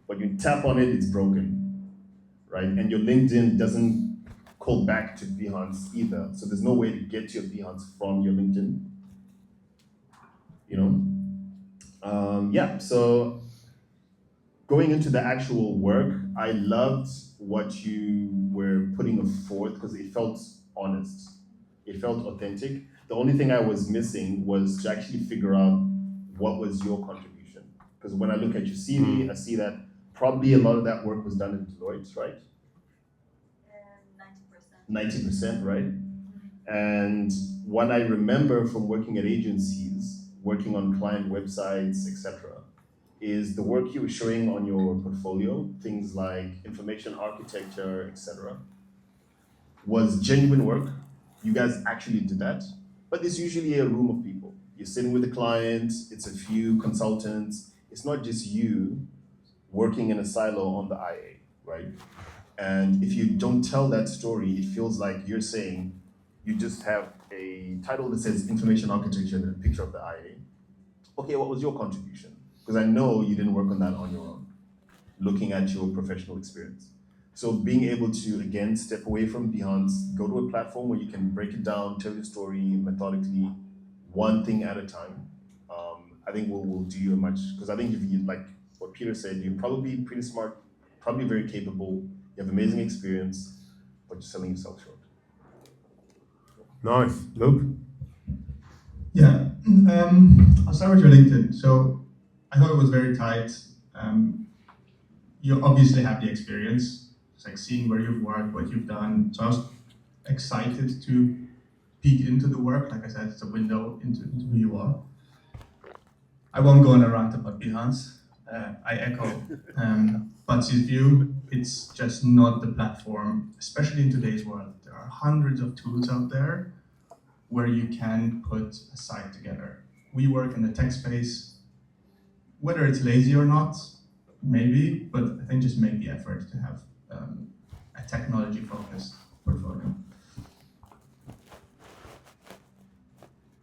But you tap on it, it's broken, right? And your LinkedIn doesn't call back to Behance either. So there's no way to get to your Behance from your LinkedIn, you know? Yeah, so going into the actual work, I loved what you were putting forth because it felt honest. It felt authentic. The only thing I was missing was to actually figure out what was your contribution. Because when I look at your CV, I see that probably a lot of that work was done in Deloitte, right? 90%. 90%, right? And what I remember from working at agencies, working on client websites, etc., is the work you were showing on your portfolio, things like information architecture, etc., was genuine work. You guys actually did that, but it's usually a room of people. You're sitting with the client, it's a few consultants, it's not just you working in a silo on the IA, right? And if you don't tell that story, it feels like you're saying you just have a title that says information architecture and a picture of the IA. Okay, what was your contribution? Because I know you didn't work on that on your own, looking at your professional experience. So being able to, again, step away from Behance, go to a platform where you can break it down, tell your story methodically, one thing at a time, I think will do you a much, because I think if you, like what Peter said, you're probably pretty smart, probably very capable, you have amazing experience, but you're selling yourself short. Nice. Luke? Yeah, I'll start with your LinkedIn. So I thought it was very tight. You obviously have the experience. It's like seeing where you've worked, what you've done. So I was excited to peek into the work. Like I said, it's a window into who you are. I won't go on a rant about Behance. I echo Batsi's view. It's just not the platform, especially in today's world. There are hundreds of tools out there where you can put a site together. We work in the tech space. Whether it's lazy or not, maybe, but I think just make the effort to have a technology-focused portfolio.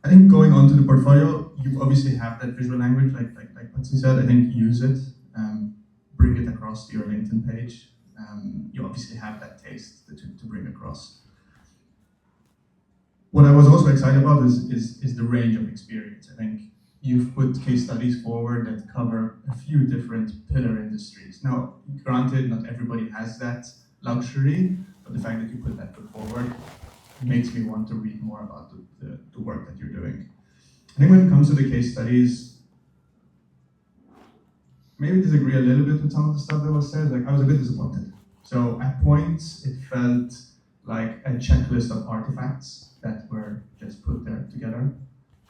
I think going on to the portfolio, you obviously have that visual language, like Batsi said. I think use it, bring it across to your LinkedIn page. You obviously have that taste to bring across. What I was also excited about is the range of experience. I think you've put case studies forward that cover a few different pillar industries. Now, granted, not everybody has that luxury, but the fact that you put that foot forward makes me want to read more about the work that you're doing. I think when it comes to the case studies, maybe disagree a little bit with some of the stuff that was said. Like, I was a bit disappointed. So at points, it felt like a checklist of artifacts that were just put there together.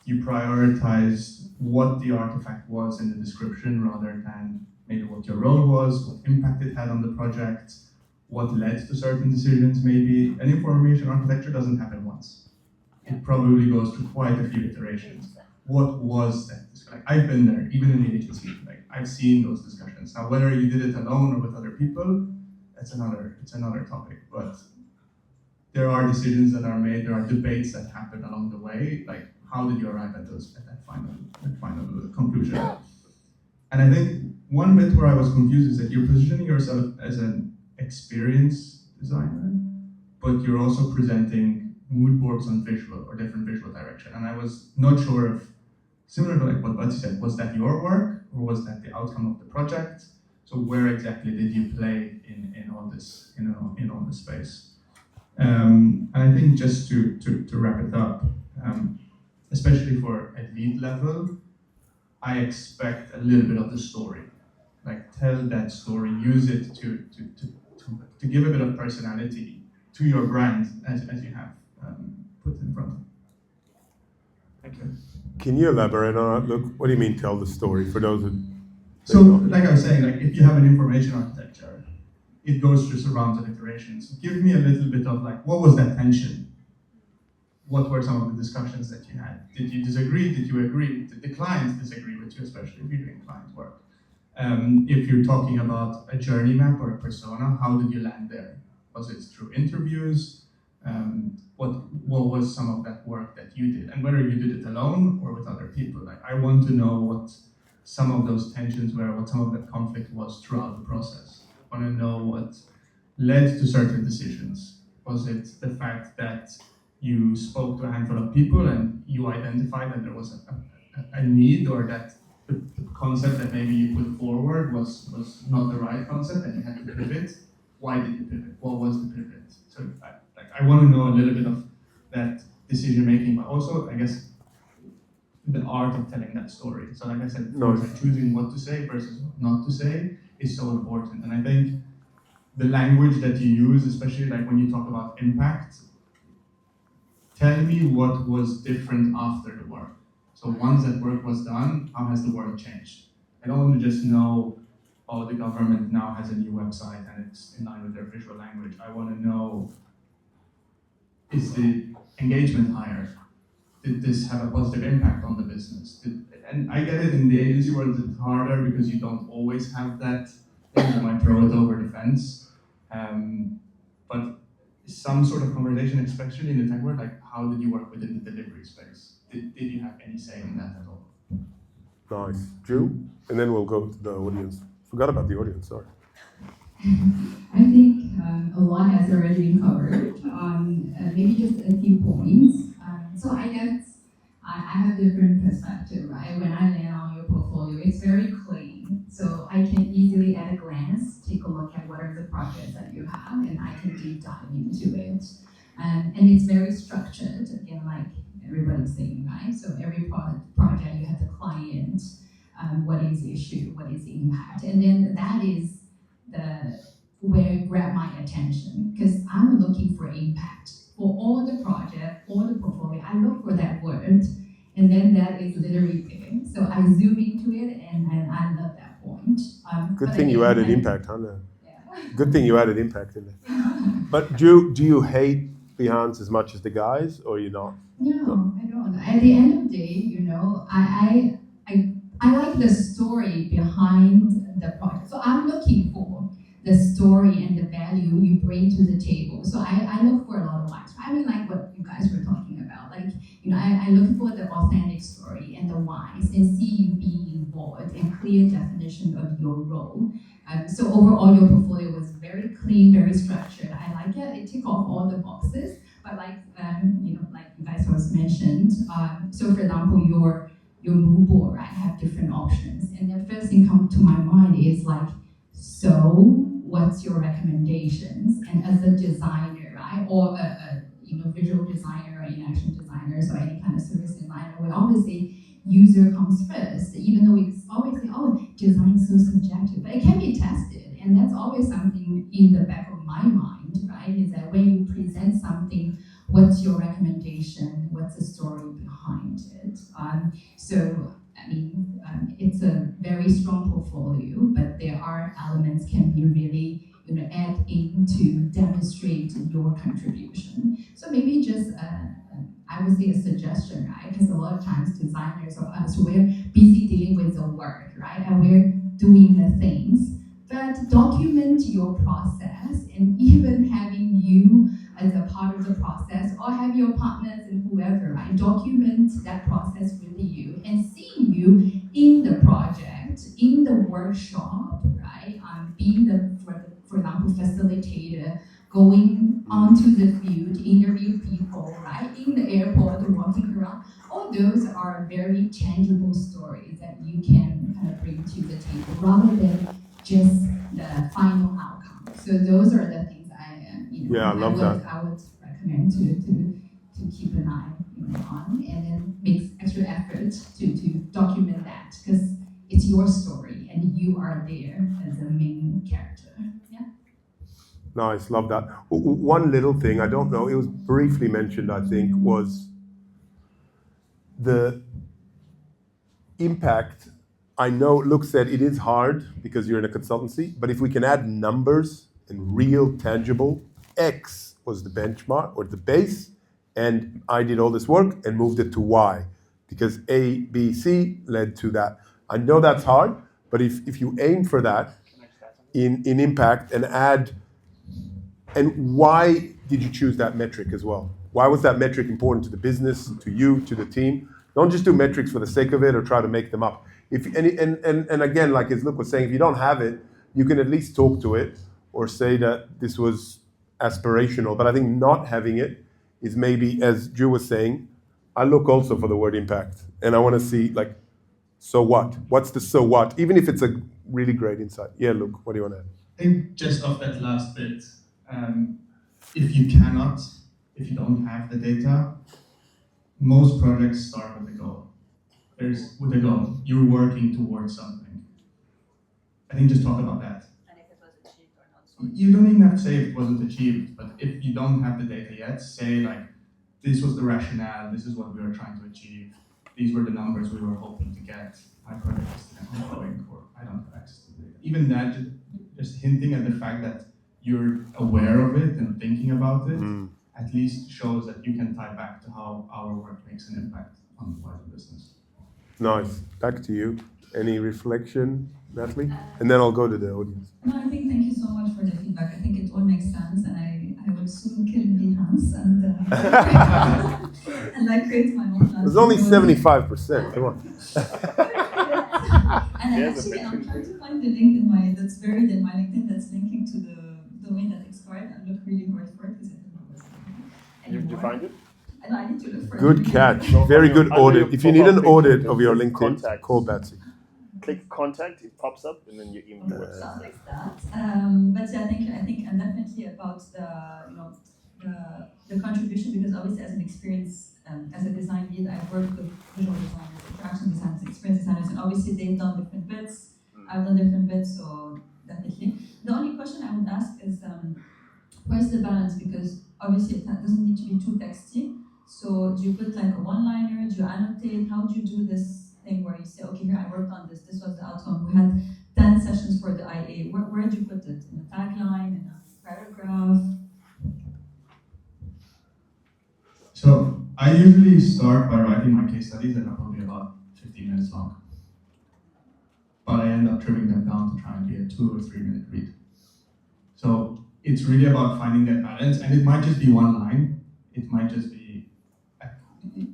You prioritized what the artifact was in the description rather than maybe what your role was, what impact it had on the project, what led to certain decisions maybe. And information architecture doesn't happen once. It probably goes through quite a few iterations. What was that? Like, I've been there, even in the agency. Like, I've seen those discussions. Now, whether you did it alone or with other people, it's another topic. But there are decisions that are made, there are debates that happen along the way. Like, how did you arrive at that final conclusion? And I think one bit where I was confused is that you're positioning yourself as an experienced designer, but you're also presenting mood boards on visual or different visual direction. And I was not sure if, similar to like what Batsi said, was that your work or was that the outcome of the project? So where exactly did you play in all this, in all this space? And I think just to wrap it up, especially for a lead level, I expect a little bit of the story. Like, tell that story, use it to give a bit of personality to your brand as you have put in front. Thank you. Can you elaborate on that? Look, what do you mean tell the story for those who... So, like I was saying, like if you have an information architecture, it goes through rounds of iterations. Give me a little bit of like, what was that tension? What were some of the discussions that you had? Did you disagree? Did you agree? Did the clients disagree with you, especially if you're doing client work? If you're talking about a journey map or a persona, how did you land there? Was it through interviews? What was some of that work that you did? And whether you did it alone or with other people. Like, I want to know what some of those tensions were, what some of that conflict was throughout the process. I want to know what led to certain decisions. Was it the fact that you spoke to a handful of people and you identified that there was a need, or that the concept that maybe you put forward was not the right concept and you had to pivot? Why did you pivot? What was the pivot? So I want to know a little bit of that decision making, but also, I guess, the art of telling that story. So like I said, like choosing what to say versus what not to say is so important. And I think the language that you use, especially like when you talk about impact, tell me what was different after the work. So once that work was done, how has the world changed? I don't want to just know, oh, the government now has a new website and it's in line with their visual language. I want to know, is the engagement higher? Did this have a positive impact on the business? And I get it, in the agency world it's harder because you don't always have that thing. You might throw it over the fence. But some sort of conversation, especially in the tech world, like how did you work within the delivery space? Did you have any say in that at all? Nice. Drew? And then we'll go to the audience. Forgot about the audience, sorry. I think a lot has already been covered. Maybe just a few points. So I guess I have a different perspective, right? When I land on your portfolio, it's very clean. So I can easily, at a glance, take a look at what are the projects that you have, and I can deep dive into it. And it's very structured, again, like everybody's saying, right? So every project, you have the client, what is the issue, what is the impact, and then that is where it grabbed my attention, because I'm looking for impact. For all the project, all the portfolio, I look for that word, and then that is literally big. So I zoom into it, and I love that point. Good thing you added impact, huh? Yeah. Good thing you added impact in there. But do you hate Behance as much as the guys, or you not? No, I don't. At the end of the day, I like the story behind the project. So I'm looking for the story and the value you bring to the table. So I look for a lot of whys. I mean, like what you guys were talking about. Like, I look for the authentic story and the whys, and see you being involved and clear definition of your role. So overall, your portfolio was very clean, very structured. I like it. It ticked off all the boxes. But like you guys was mentioned. So for example, your mood board, right, have different options, and the first thing come to my mind is like, so what's your recommendations? And as a designer, right, or a visual designer or in-action designer, so any kind of service designer, we always say user comes first, even though we always say, oh, design is so subjective, but it can be tested, and that's always something in the back of my mind, right, is that when you present something, what's your recommendation? What's the story behind it? So, I mean, it's a very strong portfolio, but there are elements can be really, add in to demonstrate your contribution. So maybe just, I would say a suggestion, right? Because a lot of times designers or us, we're busy dealing with the work, right? And we're doing the things, but document your process, and even having you as a part of the process, or have your partners and whoever, right, document that process with you, and seeing you in the project, in the workshop, right, being the, for example, facilitator, going onto the field to interview people, right, in the airport, walking around. All those are very tangible stories that you can kind of bring to the table rather than just the final outcome. So those are the things Yeah, I love that. I would recommend to keep an eye on, and then make extra effort to document that, because it's your story and you are there as a main character. Yeah. Nice, love that. One little thing, I don't know, it was briefly mentioned, I think, was the impact. I know Luke said it is hard because you're in a consultancy, but if we can add numbers and real tangible, X was the benchmark or the base, and I did all this work and moved it to Y because A, B, C led to that. I know that's hard, but if you aim for that in impact and add, and why did you choose that metric as well? Why was that metric important to the business, to you, to the team? Don't just do metrics for the sake of it or try to make them up. And again, like as Luke was saying, if you don't have it, you can at least talk to it or say that this was aspirational. But I think not having it is maybe, as Drew was saying, I look also for the word impact. And I want to see, like, so what? What's the so what? Even if it's a really great insight. Yeah, Luke, what do you want to add? I think just off that last bit, if you don't have the data, most projects start with a goal. With a goal, you're working towards something. I think just talk about that. And if it was achieved or not. You don't even have to say if it wasn't achieved, but if you don't have the data yet, say like, this was the rationale, this is what we were trying to achieve, these were the numbers we were hoping to get, my project is still ongoing, or I don't have access to the data. Even that, just hinting at the fact that you're aware of it and thinking about it, at least shows that you can tie back to how our work makes an impact on the wider business. Nice. Back to you. Any reflection, Natalie? And then I'll go to the audience. No, I think thank you so much for the feedback. I think it all makes sense, and I will soon kill Behance and and create my own platform. There's only 75%. Come on. And actually, I'm trying to find the link that's buried in my LinkedIn that's linking to the domain that expired. I looked really hard for it because I didn't know what's happening. Did you find it? And I need to look for it. Good catch. Very good audit. If you need an audit of your LinkedIn, call Batsi. Click contact, it pops up, and then you email the website. Sounds like that. But yeah, I think, and definitely about the contribution, because obviously as an experience, as a design lead, I've worked with visual designers, interaction designers, experience designers, and obviously they've done different bits. I've done different bits, so definitely. The only question I would ask is, where's the balance? Because obviously it doesn't need to be too texty. So do you put like a one-liner? Do you annotate? How do you do this thing where you say, okay, here I worked on this. This was the outcome. We had 10 sessions for the IA. Where do you put it? In a tagline? In a paragraph? So I usually start by writing my case studies that are probably about 15 minutes long. But I end up trimming them down to try and be a 2 or 3 minute read. So it's really about finding that balance, and it might just be one line. It might just be,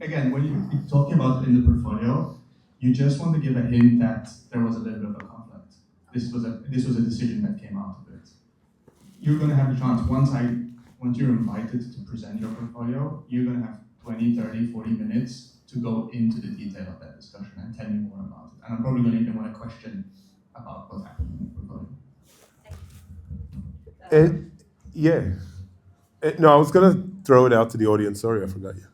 again, when you're talking about it in the portfolio, you just want to give a hint that there was a little bit of a conflict. This was a decision that came out of it. You're going to have the chance, once you're invited to present your portfolio, you're going to have 20, 30, 40 minutes to go into the detail of that discussion and tell me more about it. And I'm probably going to even want to question about what happened in the portfolio. No, I was going to throw it out to the audience. Sorry, I forgot you.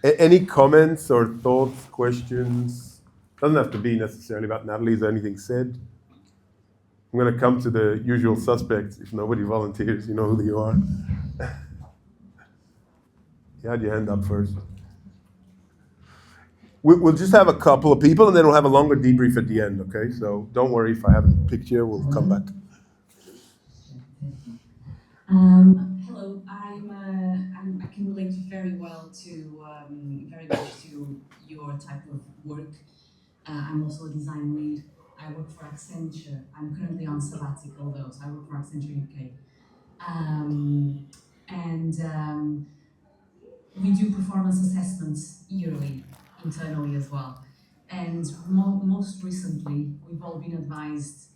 Any comments or thoughts, questions? Doesn't have to be necessarily about Natalie. Is there anything said? I'm going to come to the usual suspects. If nobody volunteers, you know who you are. You had your hand up first. We'll just have a couple of people, and then we'll have a longer debrief at the end, okay? So don't worry if I haven't picked you. We'll come back. Hello, I can relate very well to very much to your type of work. I'm also a design lead. I I work for Accenture. I'm currently on sabbatical though, so I work for Accenture UK. And we do performance assessments yearly, internally as well. And most recently, we've all been advised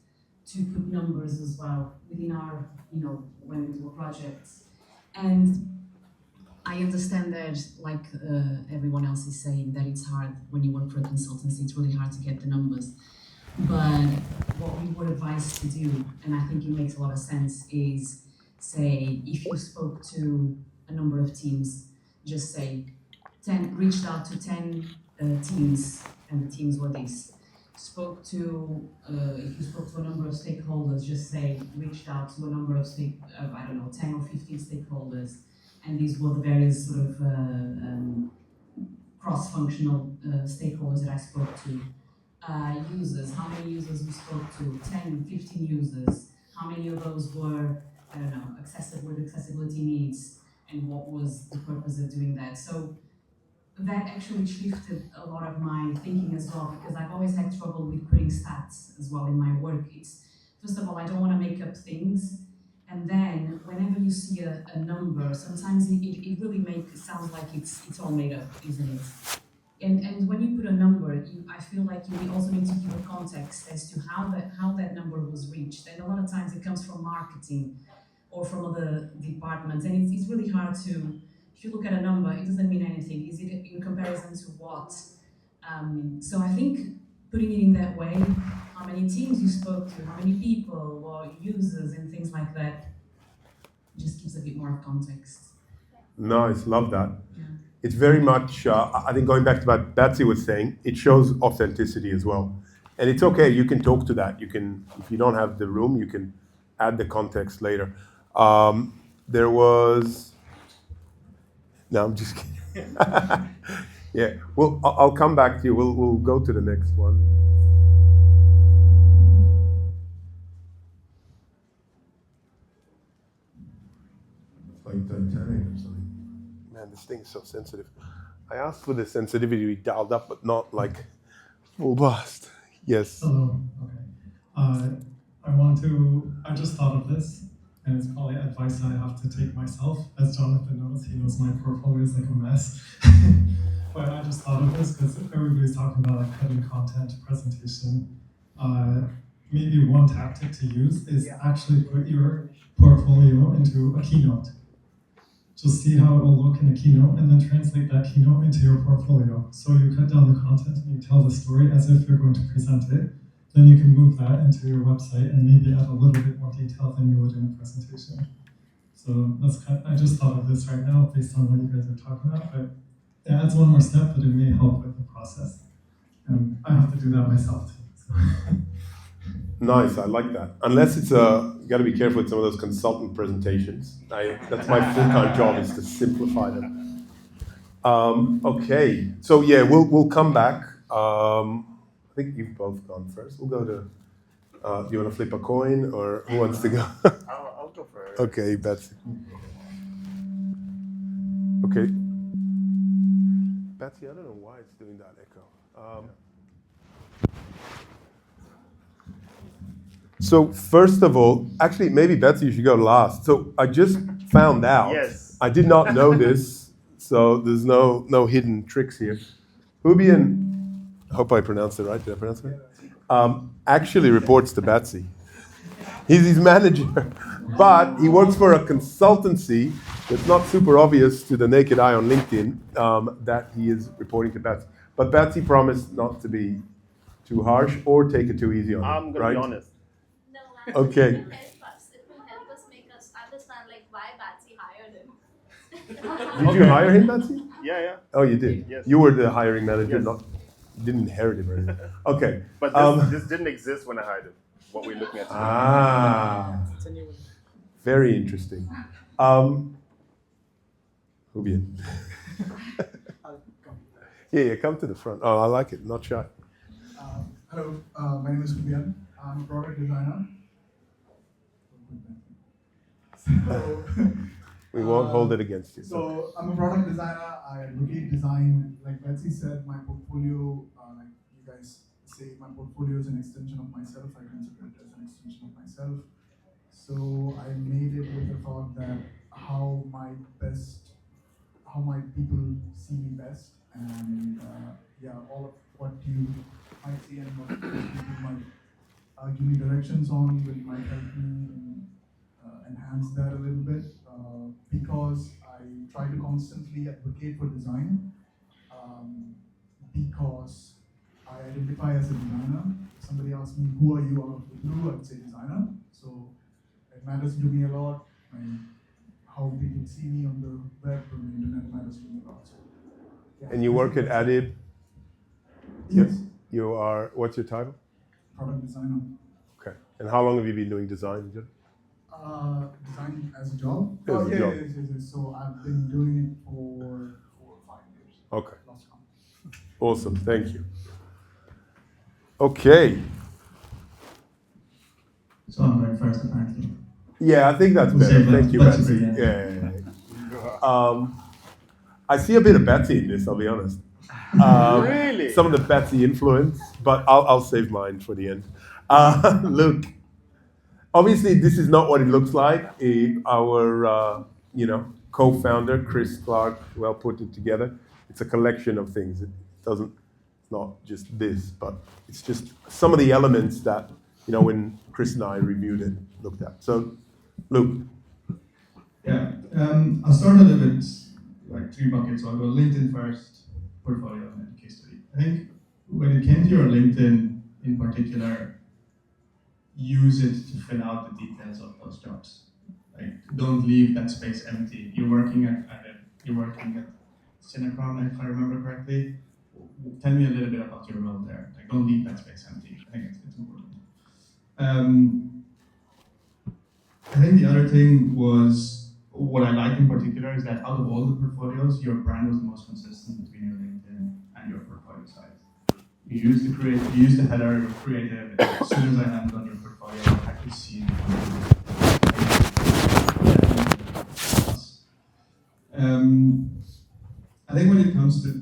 to put numbers as well within our, when we do a project. And I understand that, like everyone else is saying, that it's hard when you work for a consultancy, it's really hard to get the numbers. But what we were advised to do, and I think it makes a lot of sense, is say, if you spoke to a number of teams, just say, reached out to 10 teams, and the teams were this. If you spoke to a number of stakeholders, just say, reached out to a number of 10 or 15 stakeholders, and these were the various sort of cross-functional stakeholders that I spoke to. Users, how many users we spoke to? 10, 15 users. How many of those were, with accessibility needs, and what was the purpose of doing that? So that actually shifted a lot of my thinking as well, because I've always had trouble with putting stats as well in my work. It's, first of all, I don't want to make up things, and then whenever you see a number, sometimes it really sounds like it's all made up, isn't it? And when you put a number, I feel like you also need to give a context as to how that number was reached. And a lot of times it comes from marketing or from other departments, and it's really hard to. If you look at a number, it doesn't mean anything. Is it in comparison to what? So I think putting it in that way, how many teams you spoke to, how many people or users and things like that, just gives a bit more context. Nice, love that. Yeah. It's very much, I think going back to what Batsi was saying, it shows authenticity as well. And it's okay, you can talk to that. You can, if you don't have the room, you can add the context later. There was, no, I'm just kidding. Yeah, well, I'll come back to you. We'll go to the next one. It's like Titanic or something. Man, this thing is so sensitive. I asked for the sensitivity to be dialed up, but not like full blast. Yes. Hello. Okay. I just thought of this, and it's probably advice I have to take myself. As Jonathan knows, he knows my portfolio is like a mess. But I just thought of this because everybody's talking about like cutting content, presentation. Maybe one tactic to use is actually put your portfolio into a keynote. Just see how it will look in a keynote and then translate that keynote into your portfolio. So you cut down the content and you tell the story as if you're going to present it. Then you can move that into your website and maybe add a little bit more detail than you would in a presentation. So I just thought of this right now based on what you guys are talking about, but it adds one more step, but it may help with the process. And I have to do that myself too. So. Nice, I like that. Unless it's you got to be careful with some of those consultant presentations. That's my full-time job, is to simplify them. Okay, so yeah, we'll come back. I think you've both gone first. We'll go to. Do you want to flip a coin, or who wants to go? I'll go first. Okay, Batsi. Okay. Batsi, I don't know why it's doing that echo. So first of all, actually, maybe Batsi, you should go last. So I just found out. Yes. I did not know this, so there's no hidden tricks here. Hubian, I hope I pronounced it right. Did I pronounce it right? Actually reports to Batsi. He's his manager, but he works for a consultancy that's not super obvious to the naked eye on LinkedIn that he is reporting to Batsi. But Batsi promised not to be too harsh or take it too easy on him, I'm going right? to be honest. No, Okay. It will help us. It will help us make us understand like why Batsi hired him. Did you hire him, Batsi? Yeah. Oh, you did? Yes. You were the hiring manager, Yes. not, you didn't inherit him or anything. Okay. But this didn't exist when I hired him, what we're looking at today. Ah, very interesting. Hubian. Yeah, come to the front. Oh, I like it, not shy. Hello, my name is Hubian. I'm a product designer. So, We won't hold it against you. So I'm a product designer. I locate design. Like Betsy said, my portfolio, like you guys say my portfolio is an extension of myself. I consider it as an extension of myself. So I made it with the thought that how might people see me best, and yeah, all of what you might see and what people might give me directions on might help me enhance that a little bit, because I try to constantly advocate for design, because I identify as a designer. If somebody asks me, who are you out of the blue, I'd say designer. So it matters to me a lot. How people see me on the web or the internet matters to me a lot. So, yeah. And you work at ADIB? Yes. You are, what's your title? Product designer. Okay. And how long have you been doing design? Design as a job? As a job. Yes. So I've been doing it for 4 or 5 years. Okay. Lost count. Awesome. Thank you. Okay. So I'm going first, apparently. Yeah, I think that's We'll better. save Thank you, Batsi for Batsi. the end. Yeah. I see a bit of Batsi in this, I'll be honest. Really? Some of the Batsi influence, but I'll save mine for the end. Look, obviously this is not what it looks like. Our co-founder, Chris Clark, well put it together. It's a collection of things. It's not just this, but it's just some of the elements that, when Chris and I reviewed it, looked at. So, Luke. Yeah, I'll start a little bit like 3 buckets. So I'll go LinkedIn first, portfolio, and then case study. I think when it came to your LinkedIn in particular, use it to fill out the details of those jobs. Like, don't leave that space empty. You're working at Cinecron, if I remember correctly. Tell me a little bit about your role there. Like, don't leave that space empty. I think it's important. I think the other thing was, what I like in particular is that out of all the portfolios, your brand was the most consistent between your LinkedIn and your portfolio site. You use the header, you're creative. As soon as I landed on your portfolio, I could see the I think when it comes to the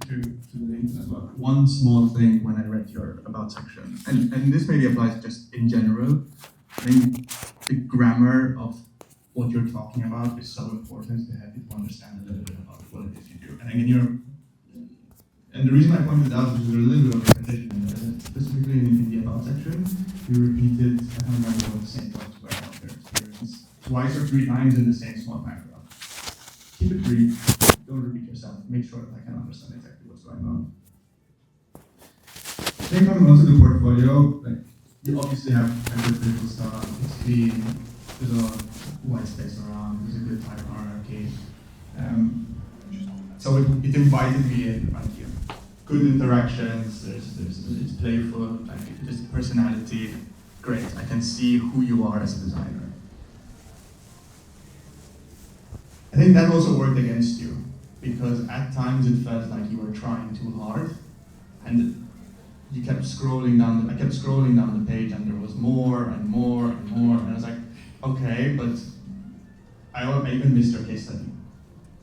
LinkedIn as well, one small thing when I read your about section, and this maybe applies just in general, I think the grammar of what you're talking about is so important to have people understand a little bit about what it is you do. And the reason I pointed out is there's a little bit of repetition in there, specifically in the about section, you repeated, I don't remember what the same thoughts were about their experience, twice or 3 times in the same small paragraph. Keep it brief. Don't repeat yourself. Make sure that I can understand exactly what's going on. Then coming onto the portfolio, like, you obviously have a good visual stuff. It's clean. There's a lot of white space around. There's a good type hierarchy. So it invited me in. Like, good interactions. It's playful. Like, just personality. Great. I can see who you are as a designer. I think that also worked against you, because at times it felt like you were trying too hard, and you kept scrolling down. I kept scrolling down the page, and there was more and more and more, and I was like, okay, but I even missed your case study.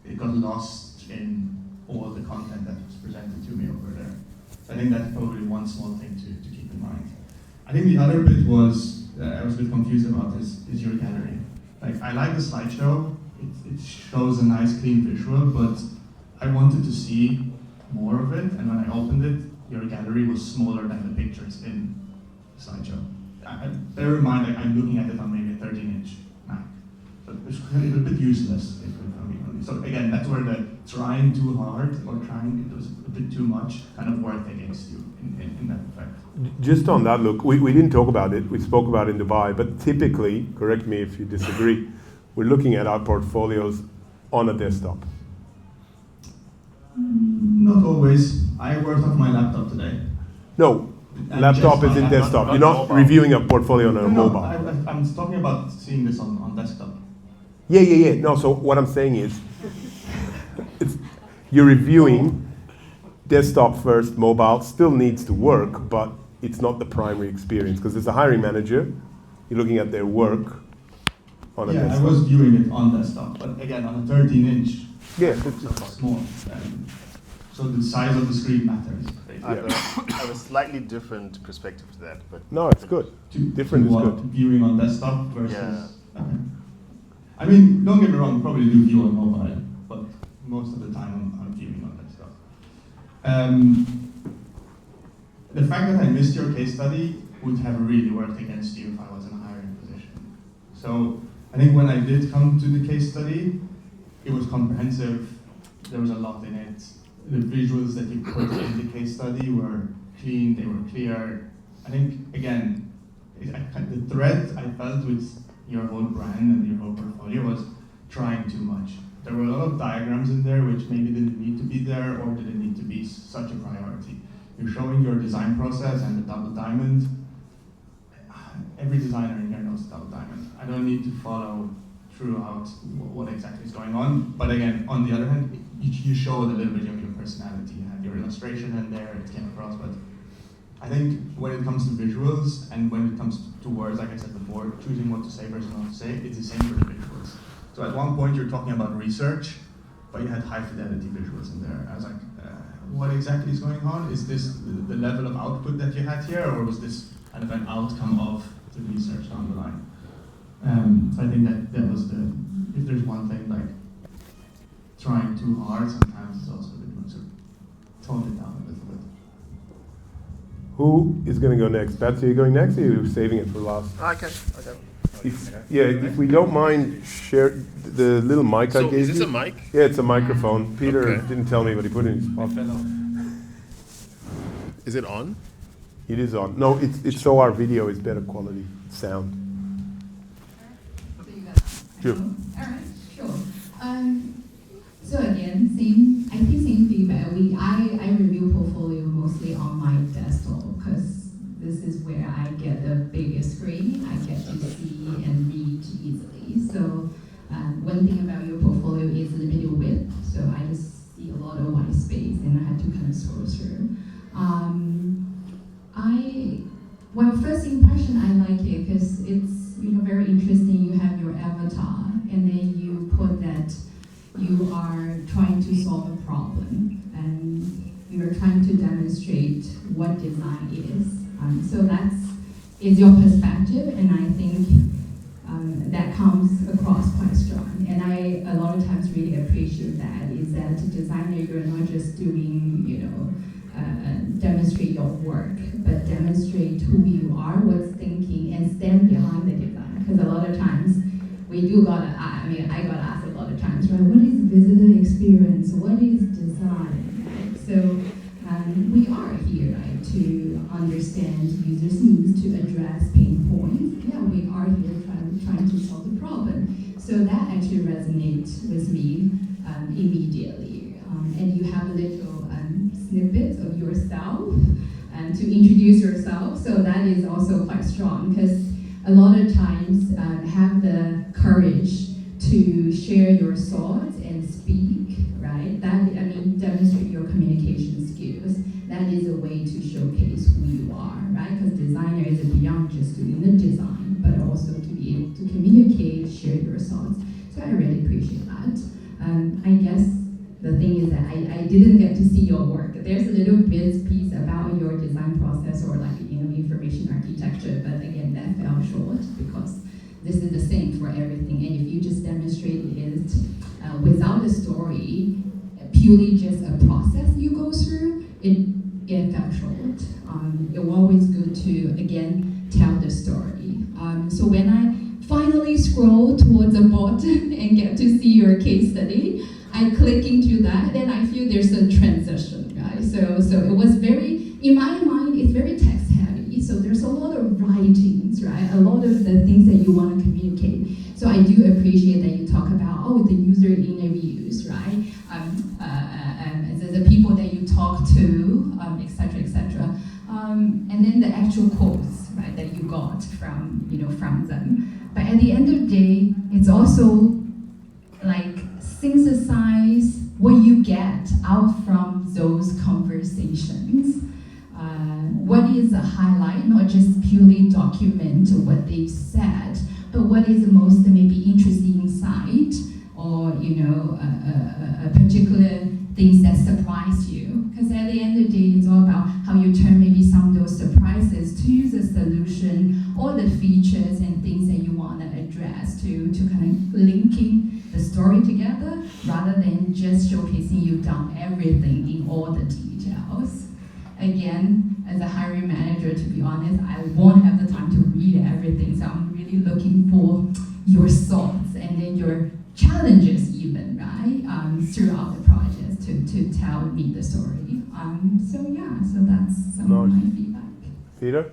It got lost in all the content that was presented to me over there. So I think that's probably one small thing to keep in mind. I think the other bit was I was a bit confused about is your gallery. Like, I like the slideshow. It shows a nice clean visual, but I wanted to see more of it, and when I opened it, your gallery was smaller than the pictures in the slideshow. Bear in mind, like, I'm looking at it on maybe a 13-inch Mac, so it's a little bit useless if I'm being honest. So again, that's where the trying too hard or trying it was a bit too much kind of worked against you in that effect. Just on that, look, we didn't talk about it. We spoke about it in Dubai, but typically, correct me if you disagree, we're looking at our portfolios on a desktop. Not always. I worked off my laptop today. No, laptop is in desktop. You're not reviewing a portfolio on a mobile. I'm talking about seeing this on desktop. Yeah. No, so what I'm saying is, you're reviewing desktop first, mobile, still needs to work, but it's not the primary experience, because as a hiring manager, you're looking at their work on a desktop. I was viewing it on desktop, but again, on a 13-inch, yeah, it's small. So the size of the screen matters. I have a slightly different perspective to that, but No, it's good. Different is good. Viewing on desktop versus. Yeah. I mean, don't get me wrong, probably do view on mobile, but most of the time I'm viewing on desktop. The fact that I missed your case study would have really worked against you if I was in a hiring position. So I think when I did come to the case study, it was comprehensive. There was a lot in it. The visuals that you put in the case study were clean, they were clear. I think, again, the thread I felt with your whole brand and your whole portfolio was trying too much. There were a lot of diagrams in there which maybe didn't need to be there or didn't need to be such a priority. You're showing your design process and the double diamond. Every designer in here knows the double diamond. I don't need to follow throughout what exactly is going on. But again, on the other hand, you showed a little bit of your personality. You had your illustration in there, it came across. But I think when it comes to visuals and when it comes to words, like I said before, choosing what to say versus what to say, it's the same for the visuals. So at one point you're talking about research, but you had high fidelity visuals in there. I was like, what exactly is going on? Is this the level of output that you had here, or was this kind of an outcome of the research down the line? So I think that was if there's one thing, like trying too hard sometimes is also a bit much, so tone it down a little bit. Who is going to go next? Batsi, are you going next, or are you saving it for last? I can. If we don't mind, share the little mic I gave you. Is this a mic? Yeah, it's a microphone. Peter Okay. didn't tell me, but he put it in his pocket. Is it on? It is on. No, it's so our video is better quality sound. So you got Sure. All right, sure. So again, same feedback. I review portfolio mostly on my desktop because this is where I get the biggest screen. I get to see and read easily. So one thing about your portfolio is limited width. So I just see a lot of white space and I had to kind of scroll through. First impression, I like it because it's very interesting. You have your avatar, and then you put that you are trying to solve a problem, and you are trying to demonstrate what design is. So is your perspective, and I think that comes across quite strong. And I a lot of times really appreciate that. Is that designer, you're not just doing demonstrate your work, but demonstrate who you are, what's thinking, and stand behind the design. Because a lot of times I got asked a lot of times, right? What is visitor experience? What is design? Right? So we are here, right, to understand users' needs, to address pain points. Yeah, we are here trying to solve the problem. So that actually resonates with me immediately. And you have a little snippet of yourself to introduce yourself. So that is also quite strong because a lot of times have the courage to share your thoughts and speak, right? Demonstrate your communication skills. That is a way to showcase who you are, right? Because designer is beyond just doing the design, but also to be able to communicate, share your thoughts. So I really appreciate that. I guess the thing is that I didn't get to see your work. There's a little bit piece about your design process or information architecture, but again, that fell short because this is the same for everything. And if you just demonstrated it without a story, purely just a process you go through, it fell short. It was always good to, again, tell the story. So when I finally scroll towards the bottom and get to see your case study, I click into that, then I feel there's a transition, right? So it was very, in my mind, it's very text heavy. So there's a lot of writings, right? A lot of the things that you want to communicate. So I do appreciate that you talk about, the user interviews, right? The people that you talk to, et cetera, et cetera. And then the actual quotes, right, that you got from them. But at the end of the day, it's also like synthesize what you get out from those conversations. What is a highlight, not just purely document what they've said, but what is the most maybe interesting insight or a particular things that surprise you. Because at the end of the day, it's all about return maybe some of those surprises to the solution, all the features and things that you want to address to kind of linking the story together rather than just showcasing you've done everything in all the details. Again, as a hiring manager, to be honest, I won't have the time to read everything, so I'm really looking for your thoughts and then your challenges even, right, throughout the project to tell me the story. So that's some of my feedback. Peter?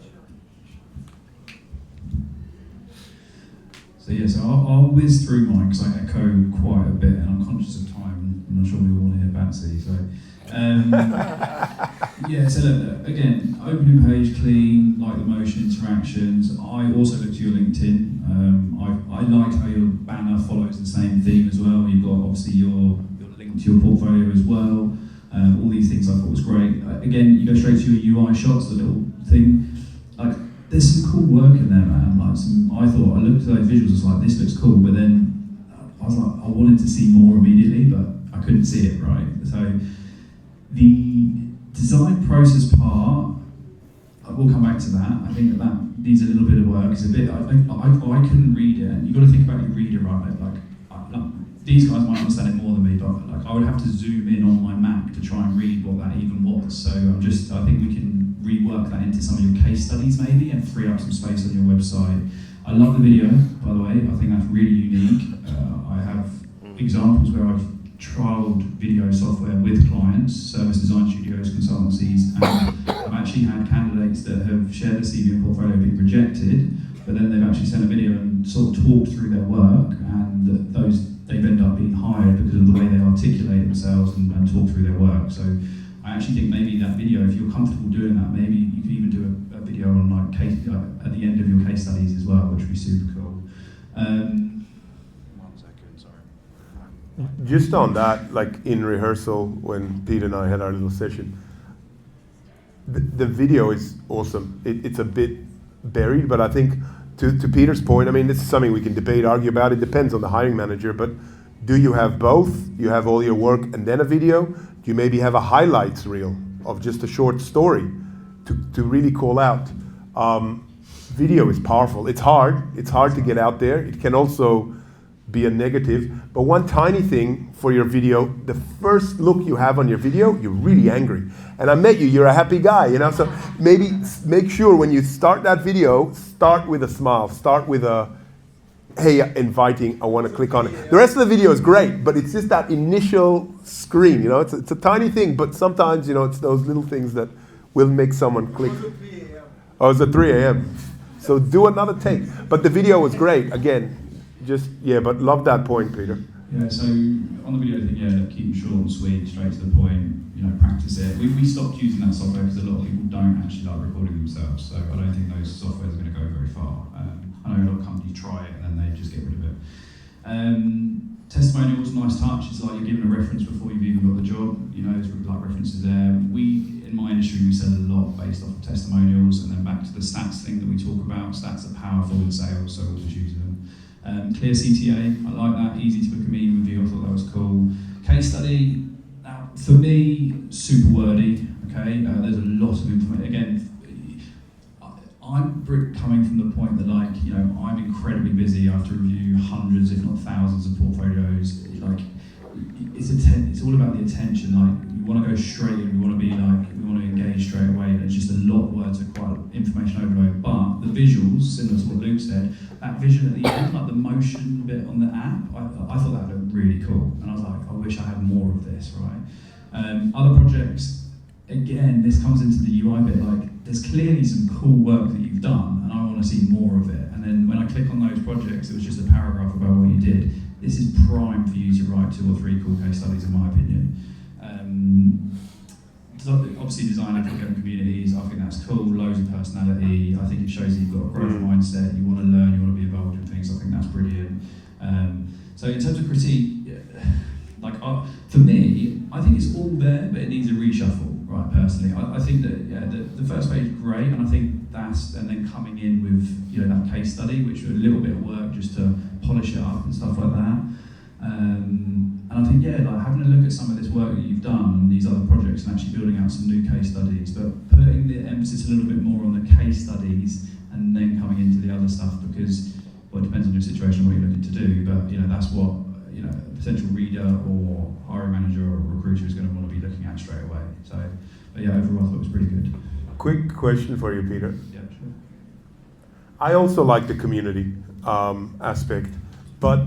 So I'll whiz through mine because I echo quite a bit and I'm conscious of time. I'm not sure we all want to hear Batsi. So look, again, opening page clean, like the motion interactions. I also looked at your LinkedIn. I like how your banner follows the same theme as well. You've got obviously your link to your portfolio as well. All these things I thought was great. Again, you go straight to your UI shots, the little thing. Like, there's some cool work in there, man. I looked at those visuals, I was like, this looks cool, but then I was like, I wanted to see more immediately, but I couldn't see it, right? So the design process part, we'll come back to that. I think that needs a little bit of work. It's a bit, I couldn't read it, and you've got to think about your reader, right? These guys might understand it more than me, but I would have to zoom in on my Mac to try and read what that even was. So I think we can rework that into some of your case studies maybe and free up some space on your website. I love the video, by the way. I think that's really unique. I have examples where I've trialed video software with clients, service design studios, consultancies, and I've actually had candidates that have shared their CV and portfolio being rejected, but then they've actually sent a video and sort of talked through their work, and they've ended up being hired because of the way they articulate themselves and talk through their work. So I actually think maybe that video, if you're comfortable doing that, maybe you could even do a video on at the end of your case studies as well, which would be super cool. 1 second, sorry. Just on that, like in rehearsal, when Pete and I had our little session, the video is awesome. It's a bit buried, but I think to Peter's point, I mean, this is something we can debate, argue about. It depends on the hiring manager, but do you have both? You have all your work and then a video? Do you maybe have a highlights reel of just a short story to really call out? Video is powerful. It's hard to get out there. It can also be a negative, but one tiny thing for your video, the first look you have on your video, you're really angry. And I met you, you're a happy guy, so maybe make sure when you start that video, start with a smile, start with a, hey, inviting, I want to click on it. The rest of the video is great, but it's just that initial scream, it's a tiny thing, but sometimes, it's those little things that will make someone click. Oh, it's at 3 a.m. So do another take. But the video was great, again. But love that point, Peter. Yeah, so on the video thing, keep it short and sweet, straight to the point, practice it. We stopped using that software because a lot of people don't actually like recording themselves, so I don't think those softwares are going to go very far. I know a lot of companies try it and then they just get rid of it. Testimonials, nice touch. It's like you're given a reference before you've even got the job. There's like references there. In my industry, we sell a lot based off of testimonials, and then back to the stats thing that we talk about. Stats are powerful in sales, so always use them. Clear CTA, I like that, easy to book a meeting with you, I thought that was cool. Case study, now for me, super wordy, okay? There's a lot of information. Again, I'm coming from the point that I'm incredibly busy. I have to review hundreds, if not thousands of portfolios. It's all about the attention. You want to go straight in, we want to engage straight away. And it's just a lot of words and quite information overload. But the visuals, similar to what Luke said, that vision at the end, like the motion bit on the app, I thought that looked really cool. And I was like, I wish I had more of this, right? Other projects, again, this comes into the UI bit, there's clearly some cool work that you've done, and I want to see more of it. And then when I click on those projects, it was just a paragraph about what you did. This is prime for you to write 2 or 3 cool case studies, in my opinion. Obviously, design applicant communities, I think that's cool, loads of personality. I think it shows that you've got a growth mindset, you want to learn, you want to be involved in things. I think that's brilliant. So in terms of critique, for me, I think it's all there, but it needs a reshuffle, right, personally. I think that, the first page is great, and I think and then coming in with, that case study, which was a little bit of work just to polish it up and stuff like that. And I think, yeah, like having a look at some of this work that you've done and these other projects and actually building out some new case studies, but putting the emphasis a little bit more on the case studies and then coming into the other stuff, because, well, it depends on your situation, what you're looking to do, but, you know, that's what, you know, a potential reader or hiring manager or recruiter is going to want to be looking at straight away. So, but yeah, overall I thought it was pretty good. Quick question for you, Peter. Yeah, sure. I also like the community aspect, but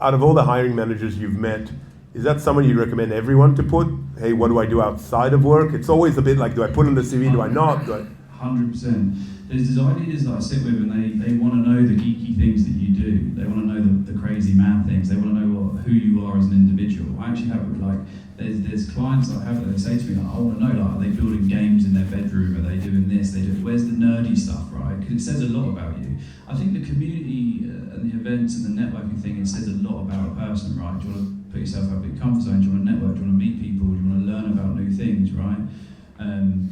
out of all the hiring managers you've met, is that someone you'd recommend everyone to put? Hey, what do I do outside of work? It's always a bit like, do I put on the CV, do I not? 100%. There's design leaders that I sit with and they want to know the geeky things that you do. They want to know the crazy mad things. They want to know who you are as an individual. I actually have, like, there's clients that I have that they say to me, like, I want to know, like, are they building games in their bedroom? Are they doing this? Where's the nerdy stuff, right? Because it says a lot about you. I think the community and the events and the networking thing, it says a lot about a person, right? Do you want to put yourself out of your comfort zone? Do you want to network? Do you want to meet people? Do you want to learn about new things, right?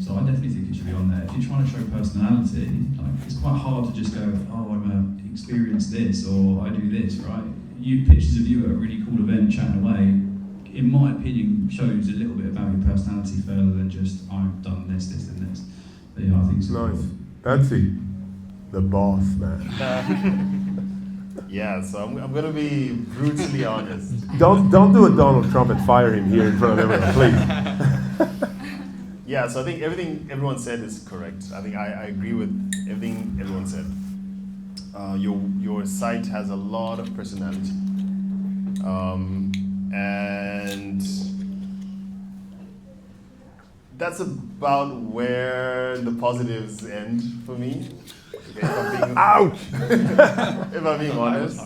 So I definitely think it should be on there. If you're trying to show personality, like, it's quite hard to just go, oh, I'm experienced this, or I do this, right? Pictures of you at a really cool event chatting away, in my opinion, shows a little bit about your personality further than just, I've done this, this, and this. But yeah, I think it's nice. Batsi, the boss, man. Yeah, so I'm going to be brutally honest. Don't do a Donald Trump and fire him here in front of everyone, please. Yeah, so I think everything everyone said is correct. I think I agree with everything everyone said. Your site has a lot of personality. And that's about where the positives end for me. Okay, ouch! If I'm being honest.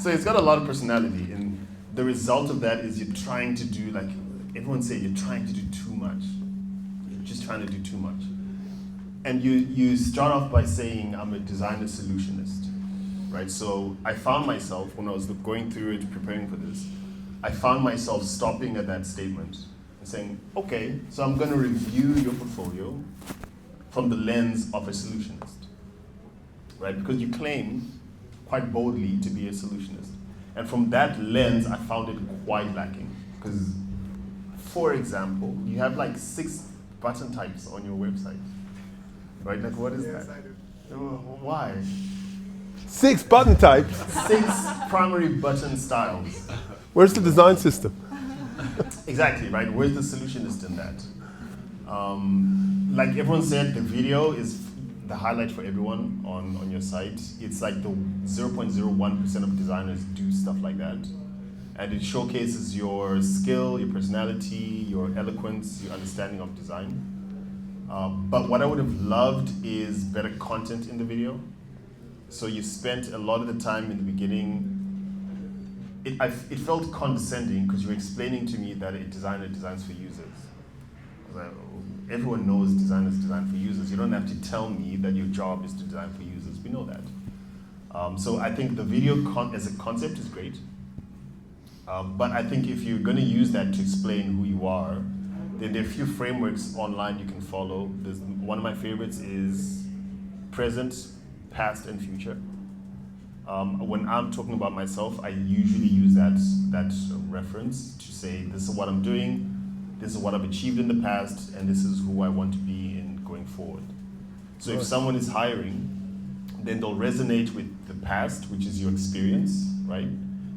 So it's got a lot of personality, and the result of that is you're trying to do, like everyone said, you're trying to do too much. You're just trying to do too much. And you start off by saying, I'm a designer solutionist, right? So I found myself, when I was going through it, preparing for this, I found myself stopping at that statement and saying, okay, so I'm going to review your portfolio from the lens of a solutionist, right? Because you claim quite boldly to be a solutionist. And from that lens, I found it quite lacking. Because, for example, you have like 6 button types on your website, right? Like, what is that? I do. Why? 6 button types? 6 primary button styles. Where's the design system? Exactly, right? Where's the solutionist in that? Like everyone said, the video is the highlight for everyone on your site. It's like the 0.01% of designers do stuff like that. And it showcases your skill, your personality, your eloquence, your understanding of design. But what I would have loved is better content in the video. So you spent a lot of the time in the beginning. It felt condescending because you were explaining to me that a designer designs for users. Everyone knows designers design for users. You don't have to tell me that your job is to design for users. We know that. So I think the video as a concept is great. But I think if you're going to use that to explain who you are, then there are a few frameworks online you can follow. One of my favorites is present, past, and future. When I'm talking about myself, I usually use that reference to say, this is what I'm doing, this is what I've achieved in the past, and this is who I want to be in going forward. So if someone is hiring, then they'll resonate with the past, which is your experience, right?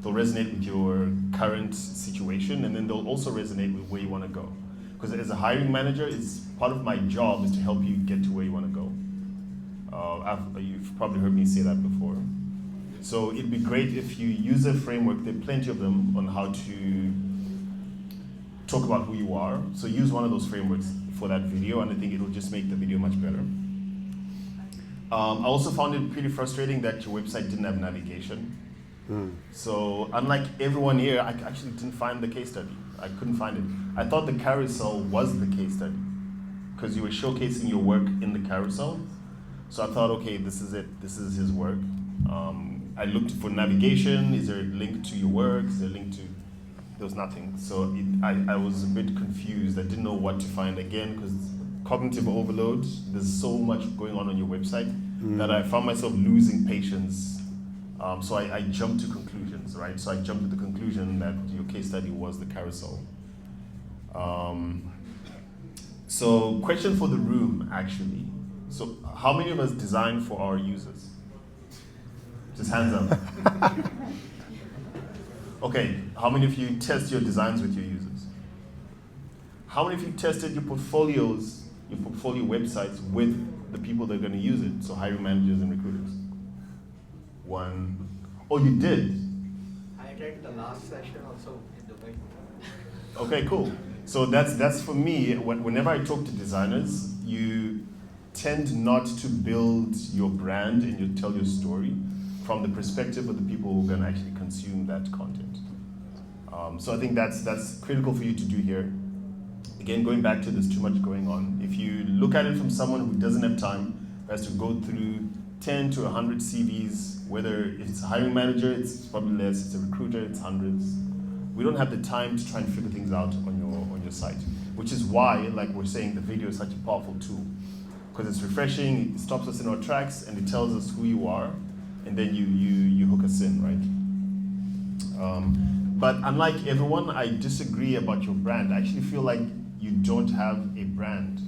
They'll resonate with your current situation, and then they'll also resonate with where you want to go. Because as a hiring manager, part of my job is to help you get to where you want to go. You've probably heard me say that before. So it'd be great if you use a framework, there are plenty of them, on how to talk about who you are. So use one of those frameworks for that video, and I think it'll just make the video much better. I also found it pretty frustrating that your website didn't have navigation. So unlike everyone here, I actually didn't find the case study. I couldn't find it. I thought the carousel was the case study because you were showcasing your work in the carousel. So I thought, okay, this is it. This is his work. I looked for navigation. Is there a link to your work? Is there a link to... There was nothing. So I was a bit confused. I didn't know what to find again because cognitive overload, there's so much going on your website that I found myself losing patience So I jumped to conclusions, right? So I jumped to the conclusion that your case study was the carousel. So question for the room, actually. So how many of us design for our users? Just hands up. Okay, how many of you test your designs with your users? How many of you tested your portfolios, your portfolio websites with the people that are going to use it? So hiring managers and recruiters. One. Oh, you did? I attended the last session also in Dubai. Okay, cool. So that's for me, whenever I talk to designers, you tend not to build your brand and you tell your story from the perspective of the people who are going to actually consume that content. So I think that's critical for you to do here. Again, going back to there's too much going on. If you look at it from someone who doesn't have time, who has to go through 10 to 100 CVs, whether it's a hiring manager, it's probably less, it's a recruiter, it's hundreds. We don't have the time to try and figure things out on your site, which is why, like we're saying, the video is such a powerful tool, because it's refreshing, it stops us in our tracks, and it tells us who you are, and then you hook us in, right? But unlike everyone, I disagree about your brand. I actually feel like you don't have a brand,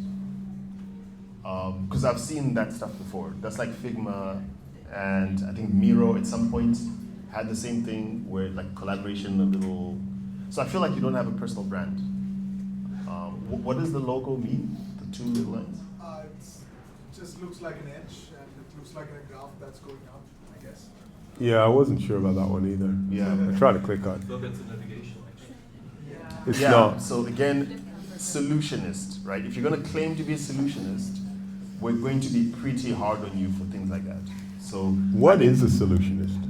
because I've seen that stuff before. That's like Figma, and I think Miro at some point had the same thing where like collaboration, a little. So I feel like you don't have a personal brand. What does the logo mean? The two little lines? It just looks like an edge, and it looks like a graph that's going up, I guess. Yeah, I wasn't sure about that one either. Yeah. I tried to click on it. Look at the navigation. It's yeah, not. So again, solutionist, right? If you're going to claim to be a solutionist, we're going to be pretty hard on you for things like that. So what is a solutionist?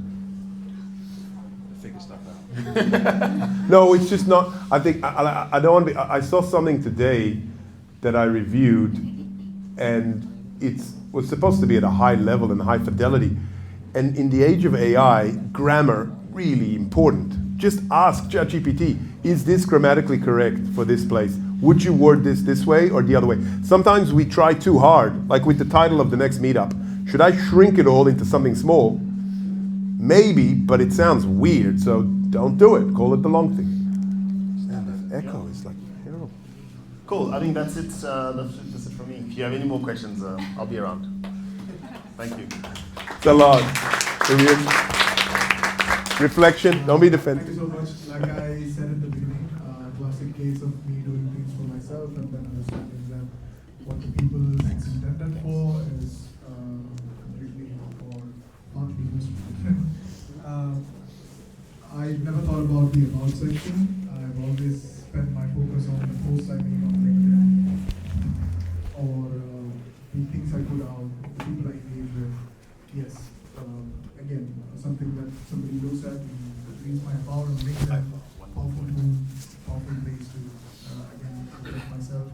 Figure stuff out. No, it's just not. I think I don't want to be. I saw something today that I reviewed, and it was supposed to be at a high level and high fidelity. And in the age of AI, grammar really important. Just ask ChatGPT, is this grammatically correct for this place? Would you word this way or the other way? Sometimes we try too hard, like with the title of the next meetup. Should I shrink it all into something small? Maybe, but it sounds weird, so don't do it. Call it the long thing. Man, the echo is like terrible. Cool, I think that's it. That's it for me. If you have any more questions, I'll be around. Thank you. It's a lot. Reflection, don't be defensive. Thank you so much. Like I said at the beginning, classic case of me doing things for myself and then understanding that what the people it's intended for is completely for not people's I never thought about the about section. I've always spent my focus on the posts I made on LinkedIn or the things I put out, the people I engage with. Yes, again, something that somebody looks at and reads my about and makes that powerful tool, powerful place to again protect myself.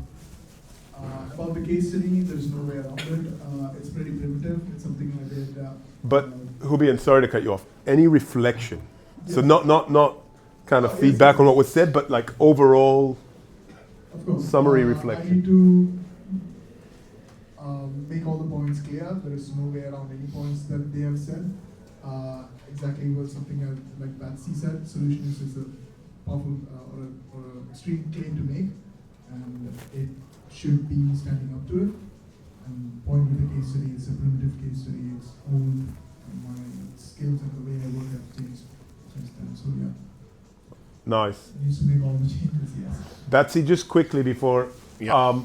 About the case study, there's no way around it. It's pretty primitive. It's something I did. But Hubi, and sorry to cut you off. Any reflection? So not kind of feedback on what was said, but like overall summary reflection. I need to make all the points clear. There is no way around any points that they have said. Exactly what something like Batsi said. Solutionist is a powerful or an extreme claim to make, and it should be standing up to it. And point with the case study, it's a primitive case study. It's old. My skills and the way I work have changed since then. So yeah. Nice. Needs to make all the changes. Yes. Batsi, just quickly before. Yeah.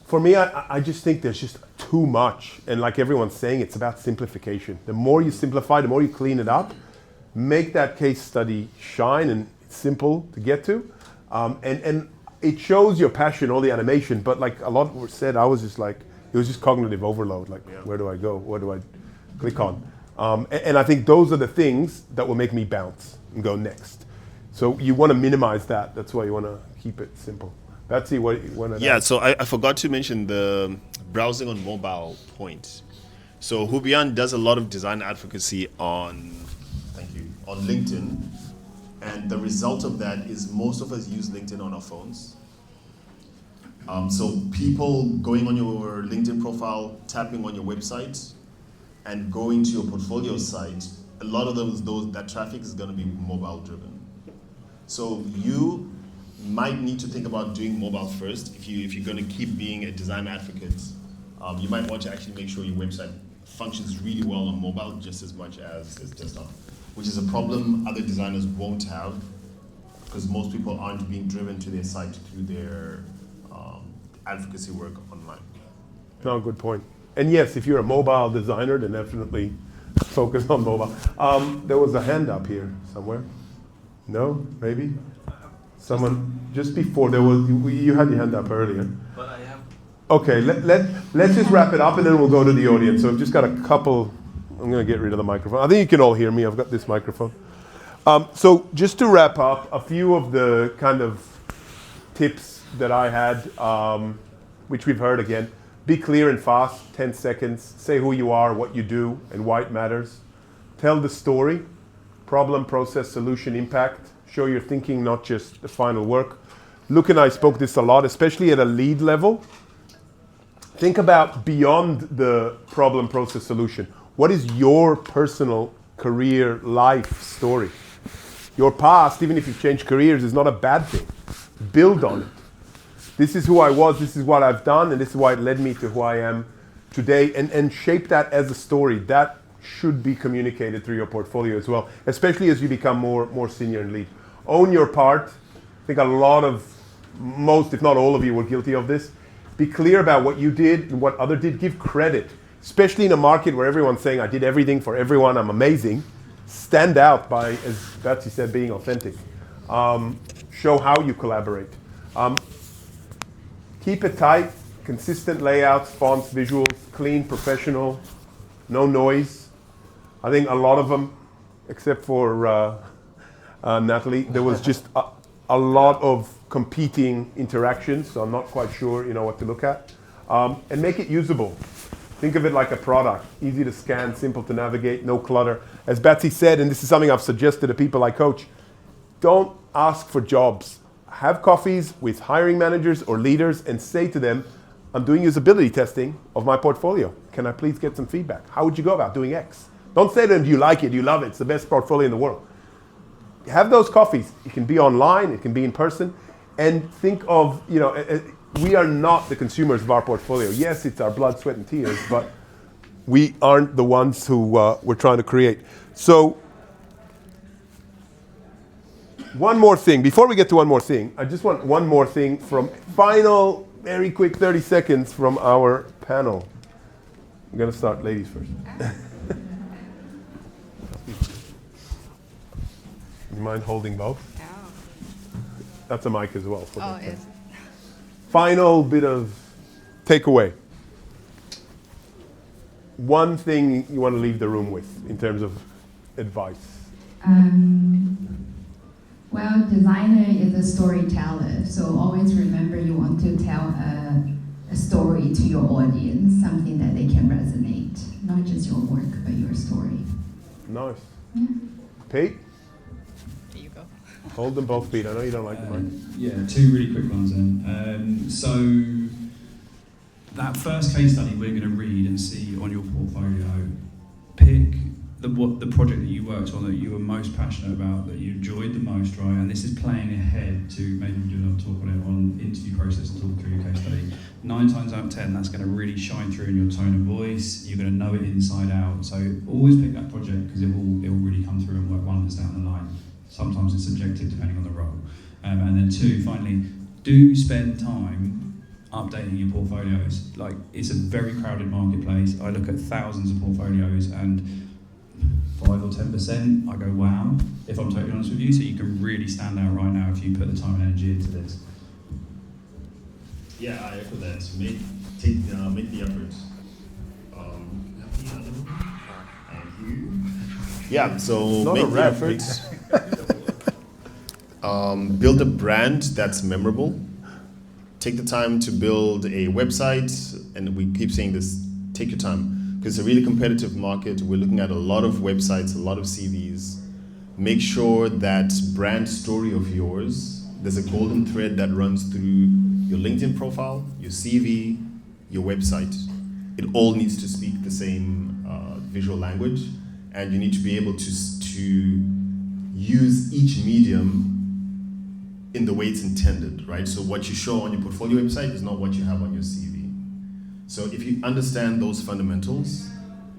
For me, I just think there's just too much. And like everyone's saying, it's about simplification. The more you simplify, the more you clean it up, make that case study shine and it's simple to get to. And it shows your passion, all the animation, but like a lot were said, I was just like, it was just cognitive overload. Like, where do I go? What do I click on? And I think those are the things that will make me bounce and go next. So you want to minimize that. That's why you want to keep it simple. Batsi, what you want to Yeah, so I forgot to mention the browsing on mobile point. So Hubian does a lot of design advocacy on LinkedIn. And the result of that is most of us use LinkedIn on our phones. So people going on your LinkedIn profile, tapping on your website, and going to your portfolio site, a lot of that traffic is going to be mobile driven. So you might need to think about doing mobile first if you're going to keep being a design advocate. You might want to actually make sure your website functions really well on mobile just as much as desktop, which is a problem other designers won't have because most people aren't being driven to their site through their advocacy work online. No, good point. And yes, if you're a mobile designer, then definitely focus on mobile. There was a hand up here somewhere. No, maybe? Someone, just before, you had your hand up earlier. But I have... Okay, let's just wrap it up and then we'll go to the audience. So I've just got a couple, I'm going to get rid of the microphone. I think you can all hear me, I've got this microphone. So just to wrap up, a few of the kind of tips that I had, which we've heard again. Be clear and fast, 10 seconds. Say who you are, what you do, and why it matters. Tell the story, problem, process, solution, impact. Show your thinking, not just the final work. Luke and I spoke this a lot, especially at a lead level. Think about beyond the problem, process, solution. What is your personal career, life story? Your past, even if you've changed careers, is not a bad thing. Build on it. This is who I was, this is what I've done, and this is why it led me to who I am today. And shape that as a story. That should be communicated through your portfolio as well, especially as you become more senior and lead. Own your part. I think most, if not all of you, were guilty of this. Be clear about what you did and what others did. Give credit, especially in a market where everyone's saying, I did everything for everyone, I'm amazing. Stand out by, as Batsi said, being authentic. Show how you collaborate. Keep it tight, consistent layouts, fonts, visuals, clean, professional, no noise. I think a lot of them, except for Natalie, there was just a lot of competing interactions, so I'm not quite sure what to look at. And make it usable. Think of it like a product, easy to scan, simple to navigate, no clutter. As Batsi said, and this is something I've suggested to people I coach, don't ask for jobs. Have coffees with hiring managers or leaders and say to them, I'm doing usability testing of my portfolio. Can I please get some feedback? How would you go about doing X? Don't say to them, do you like it? Do you love it? It's the best portfolio in the world. Have those coffees. It can be online, it can be in person. And think of, we are not the consumers of our portfolio. Yes, it's our blood, sweat, and tears, but we aren't the ones who we're trying to create. So, one more thing. Before we get to one more thing, I just want one more thing from final, very quick 30 seconds from our panel. I'm going to start ladies first. You mind holding both? No. That's a mic as well. Oh, it is. Final bit of takeaway. One thing you want to leave the room with in terms of advice. Well, designer is a storyteller, so always remember you want to tell a story to your audience, something that they can resonate, not just your work, but your story. Nice. Yeah. Pete? There you go. Hold them both, Pete. I know you don't like the mic. Yeah, two really quick ones then. So that first case study we're going to read and see on your portfolio, pick the project that you worked on that you were most passionate about, that you enjoyed the most, right? And this is playing ahead to maybe do another talk on it on interview process and talk through your case study. 9 times out of 10, that's going to really shine through in your tone of voice. You're going to know it inside out. So always pick that project because it will really come through and work wonders down the line. Sometimes it's subjective depending on the role. And then 2, finally, do spend time updating your portfolios. Like, it's a very crowded marketplace. I look at thousands of portfolios and 5 or 10%, I go, wow, if I'm totally honest with you, so you can really stand out right now if you put the time and energy into this. Yeah, I echo that. Make the effort. Thank you. Yeah, so make the effort. Build a brand that's memorable. Take the time to build a website, and we keep saying this, take your time. Because it's a really competitive market. We're looking at a lot of websites, a lot of CVs. Make sure that brand story of yours, there's a golden thread that runs through your LinkedIn profile, your CV, your website. It all needs to speak the same visual language. and you need to be able to use each medium in the way it's intended, right? So what you show on your portfolio website is not what you have on your CV. So if you understand those fundamentals,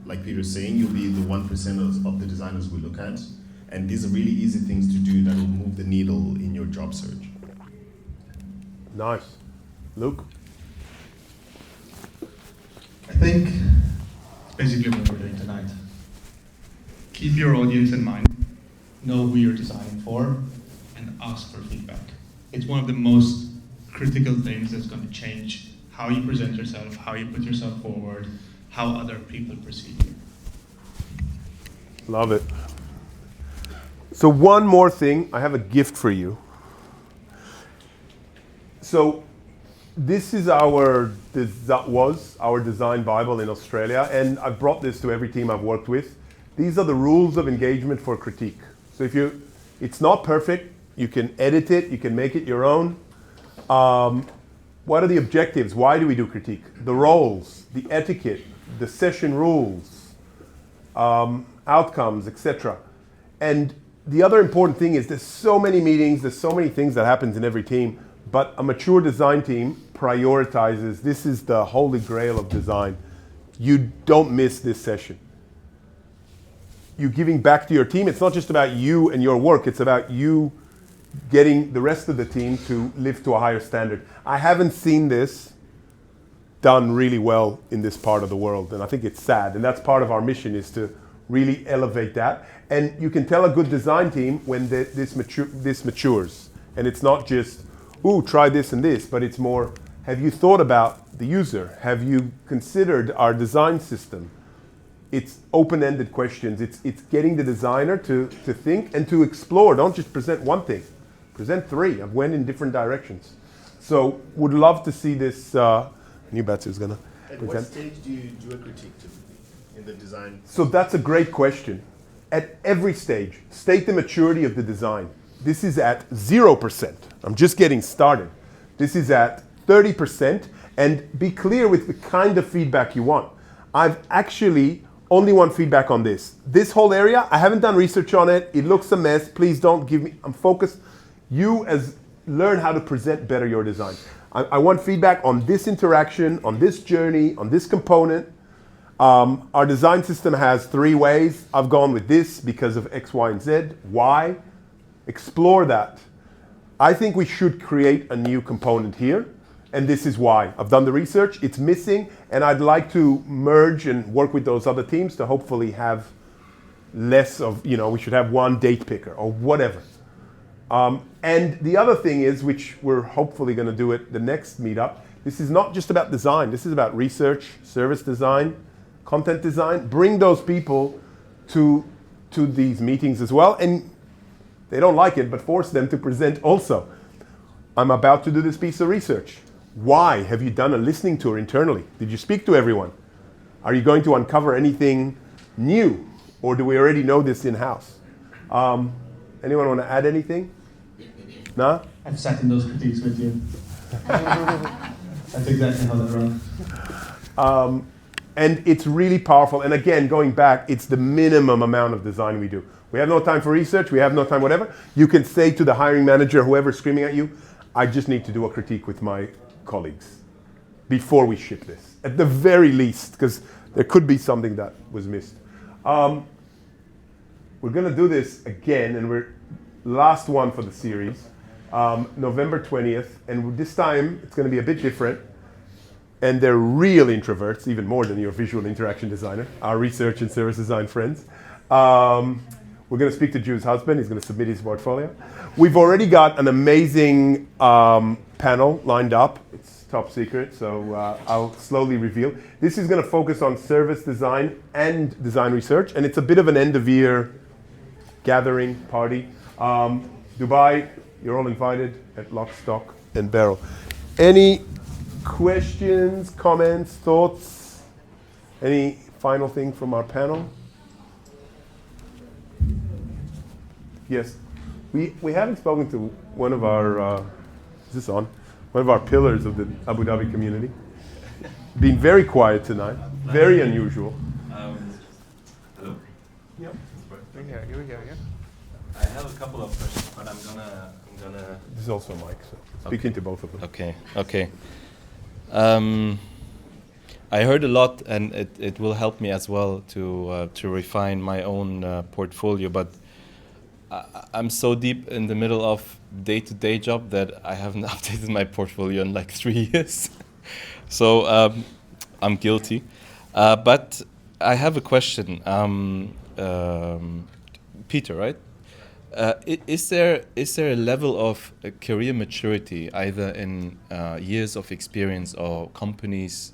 like Peter's saying, you'll be the 1% of the designers we look at. And these are really easy things to do that will move the needle in your job search. Nice. Luke? I think basically what we're doing tonight. Keep your audience in mind, know who you're designing for, and ask for feedback. It's one of the most critical things that's going to change how you present yourself, how you put yourself forward, how other people perceive you. Love it. So one more thing, I have a gift for you. So this is was our design Bible in Australia, and I've brought this to every team I've worked with. These are the rules of engagement for critique. So it's not perfect, you can edit it, you can make it your own. What are the objectives? Why do we do critique? The roles, the etiquette, the session rules, outcomes, etc. And the other important thing is there's so many meetings, there's so many things that happens in every team, but a mature design team prioritizes. This is the holy grail of design. You don't miss this session. You giving back to your team. It's not just about you and your work, it's about you getting the rest of the team to live to a higher standard. I haven't seen this done really well in this part of the world, and I think it's sad, and that's part of our mission, is to really elevate that. And you can tell a good design team when this matures, and it's not just, ooh, try this and this, but it's more, have you thought about the user? Have you considered our design system? It's open-ended questions. It's getting the designer to think and to explore. Don't just present one thing. Present three. I've went in different directions. So would love to see this. New Batsi is going to present. At what stage do you do a critique typically in the design? So that's a great question. At every stage, state the maturity of the design. This is at 0%. I'm just getting started. This is at 30%, and be clear with the kind of feedback you want. I've actually only want feedback on this. This whole area, I haven't done research on it. It looks a mess. Please don't give me, I'm focused. Learn how to present better your design. I want feedback on this interaction, on this journey, on this component. Our design system has 3 ways. I've gone with this because of X, Y, and Z. Why? Explore that. I think we should create a new component here, and this is why. I've done the research, it's missing, and I'd like to merge and work with those other teams to hopefully have less of, we should have one date picker or whatever. And the other thing is, which we're hopefully going to do at the next meetup, this is not just about design, this is about research, service design, content design. Bring those people to these meetings as well, and they don't like it, but force them to present also. I'm about to do this piece of research. Why? Have you done a listening tour internally? Did you speak to everyone? Are you going to uncover anything new? Or do we already know this in-house? Anyone want to add anything? No? I've sat in those critiques with you. That's exactly how that runs. And it's really powerful. And again, going back, it's the minimum amount of design we do. We have no time for research, we have no time, whatever. You can say to the hiring manager, whoever's screaming at you, I just need to do a critique with my colleagues before we ship this, at the very least, because there could be something that was missed. We're going to do this again, and we're last one for the series, November 20th, and this time it's going to be a bit different. And they're real introverts, even more than your visual interaction designer, our research and service design friends. We're going to speak to Drew's husband. He's going to submit his portfolio. We've already got an amazing panel lined up. It's top secret, so I'll slowly reveal. This is going to focus on service design and design research, and it's a bit of an end-of-year gathering party. Dubai, you're all invited at Lock, Stock, and Barrel. Any questions, comments, thoughts? Any final thing from our panel? Yes. We haven't spoken to one of our, is this on? One of our pillars of the Abu Dhabi community. Been very quiet tonight, very unusual. Hello. Yeah. Here we go. Yeah. I have a couple of questions, but I'm gonna. This is also a mic, so speak into both of them. Okay. I heard a lot, and it will help me as well to refine my own portfolio. But I'm so deep in the middle of day-to-day job that I haven't updated my portfolio in like 3 years. So I'm guilty. But I have a question. Peter, right? Is there a level of career maturity, either in years of experience or companies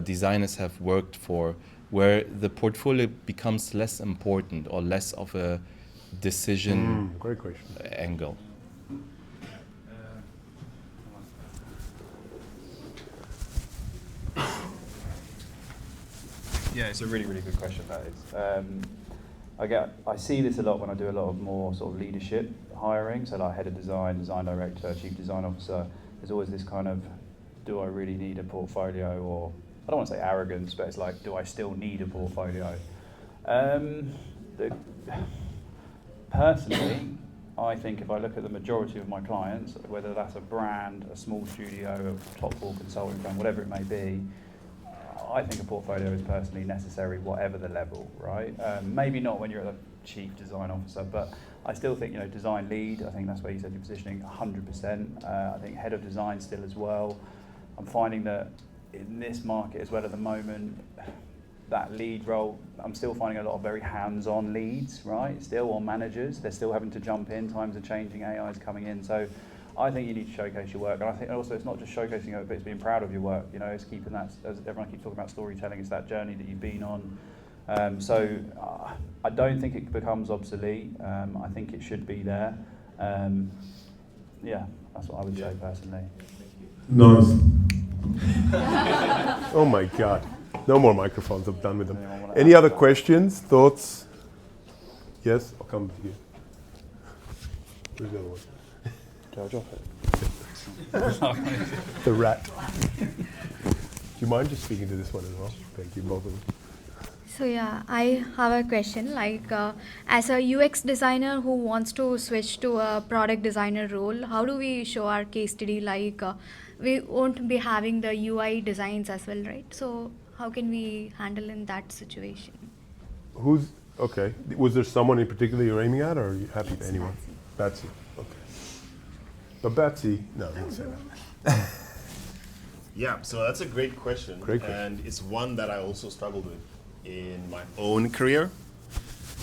designers have worked for, where the portfolio becomes less important or less of a decision great question. angle? Yeah, it's a really, really good question, that is. I see this a lot when I do a lot of more sort of leadership hiring, so like head of design, design director, chief design officer. There's always this kind of, do I really need a portfolio? Or I don't want to say arrogance, but it's like, do I still need a portfolio? Personally, I think if I look at the majority of my clients, whether that's a brand, a small studio, a top 4 consulting firm, whatever it may be, I think a portfolio is personally necessary, whatever the level, right? Maybe not when you're a chief design officer, but I still think, design lead, I think that's where you said your positioning, 100%. I think head of design still as well. I'm finding that in this market as well at the moment, that lead role, I'm still finding a lot of very hands-on leads, right? Still on managers, they're still having to jump in, times are changing, AI is coming in. So I think you need to showcase your work, and I think also it's not just showcasing it, but it's being proud of your work. It's keeping that, as everyone keeps talking about storytelling, it's that journey that you've been on. So I don't think it becomes obsolete. I think it should be there. Yeah, that's what I would say personally. Nice. Oh my God. No more microphones, I'm done with them. Any other questions, thoughts? Yes, I'll come to you. Where's the other one? I'll drop it. The rat. Do you mind just speaking to this one as well? Thank you, both of them. So yeah, I have a question. Like, as a UX designer who wants to switch to a product designer role, how do we show our case study? Like, we won't be having the UI designs as well, right? So how can we handle in that situation? Okay. Was there someone in particular you're aiming at, or are you happy with anyone? Batsi. Okay. But Batsi, no, I didn't say that. Yeah, so that's a great question. And it's one that I also struggled with in my own career.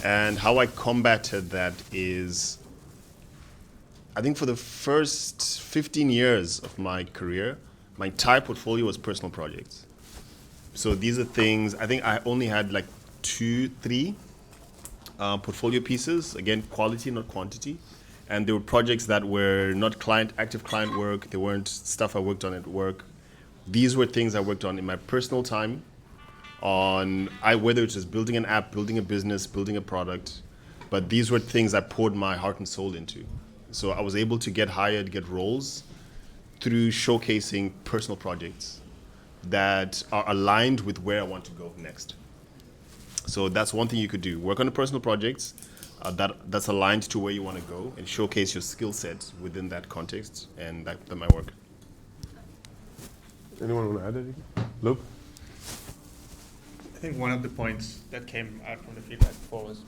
And how I combated that is, I think for the first 15 years of my career, my entire portfolio was personal projects. So these are things, I think I only had like 2-3 portfolio pieces, again, quality, not quantity. And they were projects that were not active client work. They weren't stuff I worked on at work. These were things I worked on in my personal time, whether it's just building an app, building a business, building a product. But these were things I poured my heart and soul into. So I was able to get hired, get roles through showcasing personal projects that are aligned with where I want to go next. So that's one thing you could do. Work on the personal projects that's aligned to where you want to go and showcase your skill set within that context, and that might work. Anyone want to add anything? Luke? I think one of the points that came out from the feedback before was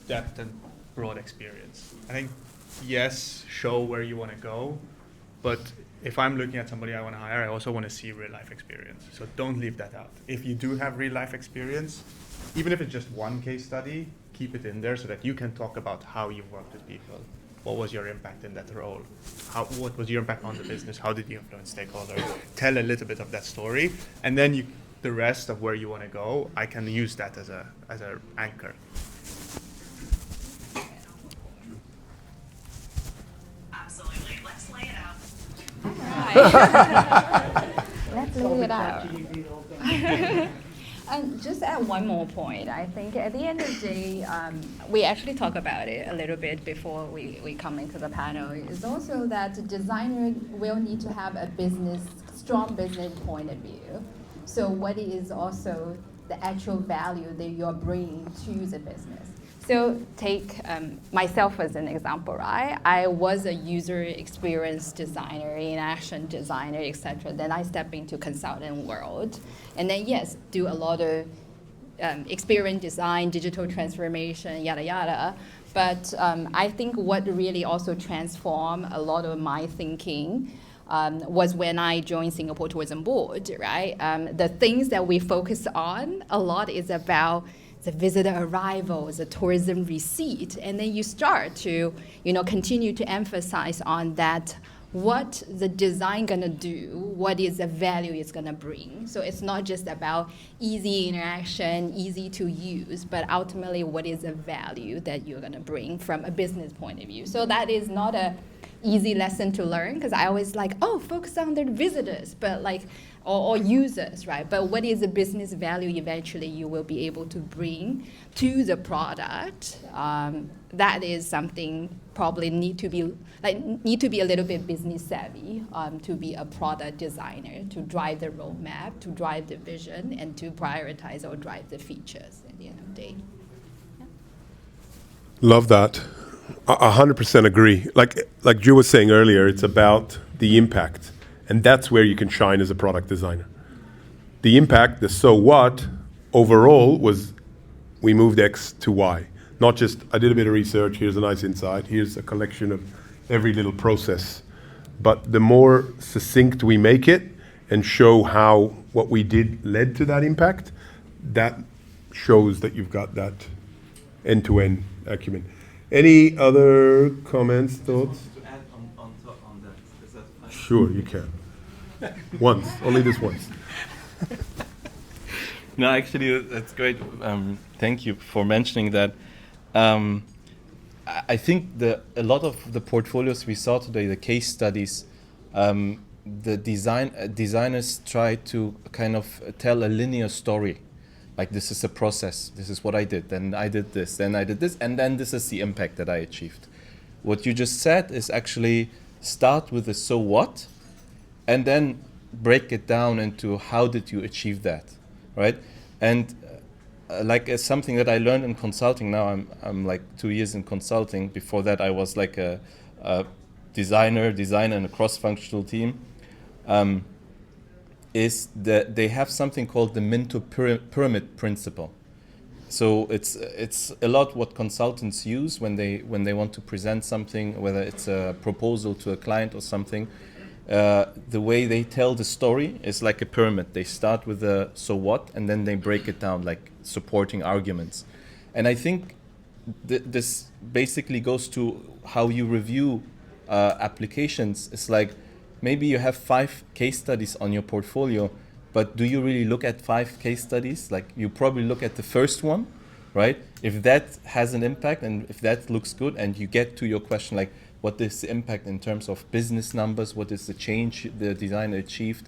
depth and broad experience. I think, yes, show where you want to go, but if I'm looking at somebody I want to hire, I also want to see real life experience. So don't leave that out. If you do have real life experience, even if it's just one case study, keep it in there so that you can talk about how you've worked with people. What was your impact in that role? What was your impact on the business? How did you influence stakeholders? Tell a little bit of that story, and then the rest of where you want to go, I can use that as an anchor. Absolutely. Let's lay it out. Let's lay it out. And just add one more point. I think at the end of the day, we actually talk about it a little bit before we come into the panel. It's also that the designer will need to have a strong business point of view. So what is also the actual value that you're bringing to the business. So take myself as an example, right? I was a user experience designer, interaction designer, etc. Then I step into consultant world, and then yes, do a lot of experience design, digital transformation, yada yada. But I think what really also transformed a lot of my thinking was when I joined Singapore Tourism Board, right? The things that we focus on a lot is about the visitor arrivals, the tourism receipt, and then you start to, continue to emphasize on that, what the design gonna do, what is the value it's gonna bring. So it's not just about easy interaction, easy to use, but ultimately what is the value that you're gonna bring from a business point of view. So that is not a easy lesson to learn, because I always focus on the visitors, but or users, right? But what is the business value eventually you will be able to bring to the product? That is something probably need to be a little bit business savvy to be a product designer, to drive the roadmap, to drive the vision, and to prioritize or drive the features at the end of the day. Yeah. Love that. 100% agree. Like Drew was saying earlier, it's about the impact. And that's where you can shine as a product designer. The impact, the so what, overall was we moved X to Y. Not just, I did a bit of research, here's a nice insight, here's a collection of every little process. But the more succinct we make it and show how what we did led to that impact, that shows that you've got that end-to-end acumen. Any other comments, thoughts? To add on that, is that fine? Sure, you can. Once, only this once. No, actually, that's great. Thank you for mentioning that. I think a lot of the portfolios we saw today, the case studies, the designers try to kind of tell a linear story. Like, this is a process, this is what I did, then I did this, then I did this, and then this is the impact that I achieved. What you just said is actually start with the so what, and then break it down into how did you achieve that, right? And as something that I learned in consulting, now I'm like 2 years in consulting. Before that I was like a designer in a cross-functional team. Is that they have something called the Minto pyramid principle. So it's a lot what consultants use when they want to present something, whether it's a proposal to a client or something. The way they tell the story is like a pyramid. They start with the so what, and then they break it down like supporting arguments. And I think this basically goes to how you review applications. It's like, maybe you have 5 case studies on your portfolio, but do you really look at 5 case studies? Like, you probably look at the first one, right? If that has an impact and if that looks good, and you get to your question, like, what is the impact in terms of business numbers? What is the change the designer achieved?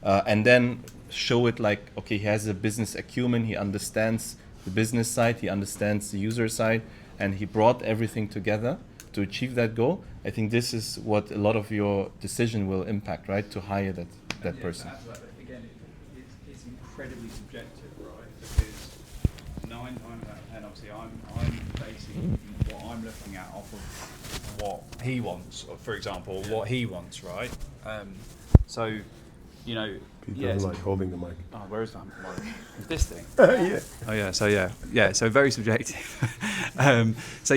And then show it like, okay, he has a business acumen, he understands the business side, he understands the user side, and he brought everything together to achieve that goal. I think this is what a lot of your decision will impact, right? To hire that person. Again, it's incredibly subjective, right? Because 9 times out of 10, obviously, I'm basing what I'm looking at off of what he wants, or for example, what he wants, right? So, you know. He doesn't like holding the mic. Oh, where is that mic? This thing. Yeah. Oh yeah. So very subjective. So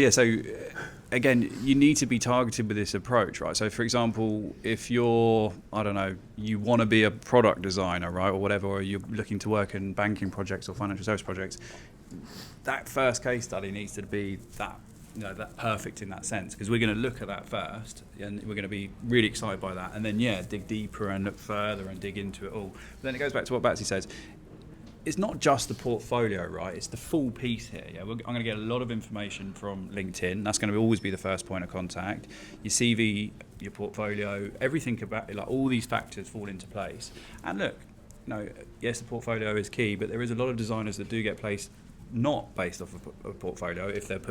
again, you need to be targeted with this approach, right? So for example, if you're, I don't know, you want to be a product designer, right, or whatever, or you're looking to work in banking projects or financial service projects, that first case study needs to be that, you know, that perfect in that sense, because we're going to look at that first and we're going to be really excited by that, and then dig deeper and look further and dig into it all. But then it goes back to what Batsi says. It's not just the portfolio, right? It's the full piece here. Yeah, I'm going to get a lot of information from LinkedIn. That's going to always be the first point of contact. Your CV, your portfolio, everything about it, like all these factors fall into place. And look, you know, yes, the portfolio is key, but there is a lot of designers that do get placed not based off of a portfolio if they're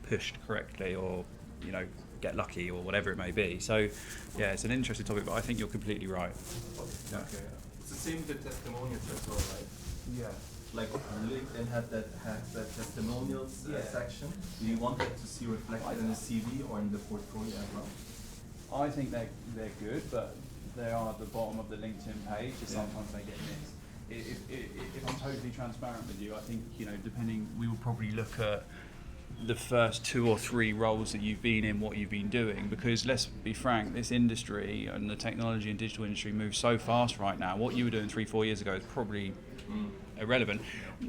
pushed correctly, or, you know, get lucky or whatever it may be. So yeah, it's an interesting topic, but I think you're completely right. Okay. It's the same with testimonials as well, right? Yeah. like LinkedIn had that testimonials section. Do you want that to see reflected in the CV or in the portfolio as well? I think they're good, but they are at the bottom of the LinkedIn page, and sometimes they get missed. If I'm totally transparent with you, I think, depending, we will probably look at the first 2 or 3 roles that you've been in, what you've been doing, because let's be frank, this industry and the technology and digital industry moves so fast right now. What you were doing 3-4 years ago is probably irrelevant.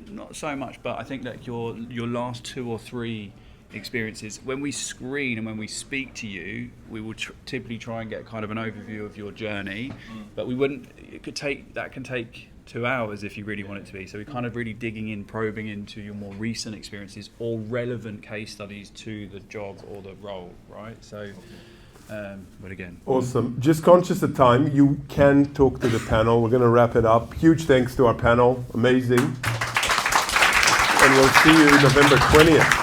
Not so much, but I think that your last 2 or 3 experiences, when we screen and when we speak to you, we will typically try and get kind of an overview of your journey, but we wouldn't, that can take 2 hours if you really want it to be. So we're kind of really digging in, probing into your more recent experiences or relevant case studies to the job or the role, right? So, but again. Awesome. Just conscious of time, you can talk to the panel. We're going to wrap it up. Huge thanks to our panel. Amazing. And we'll see you November 20th.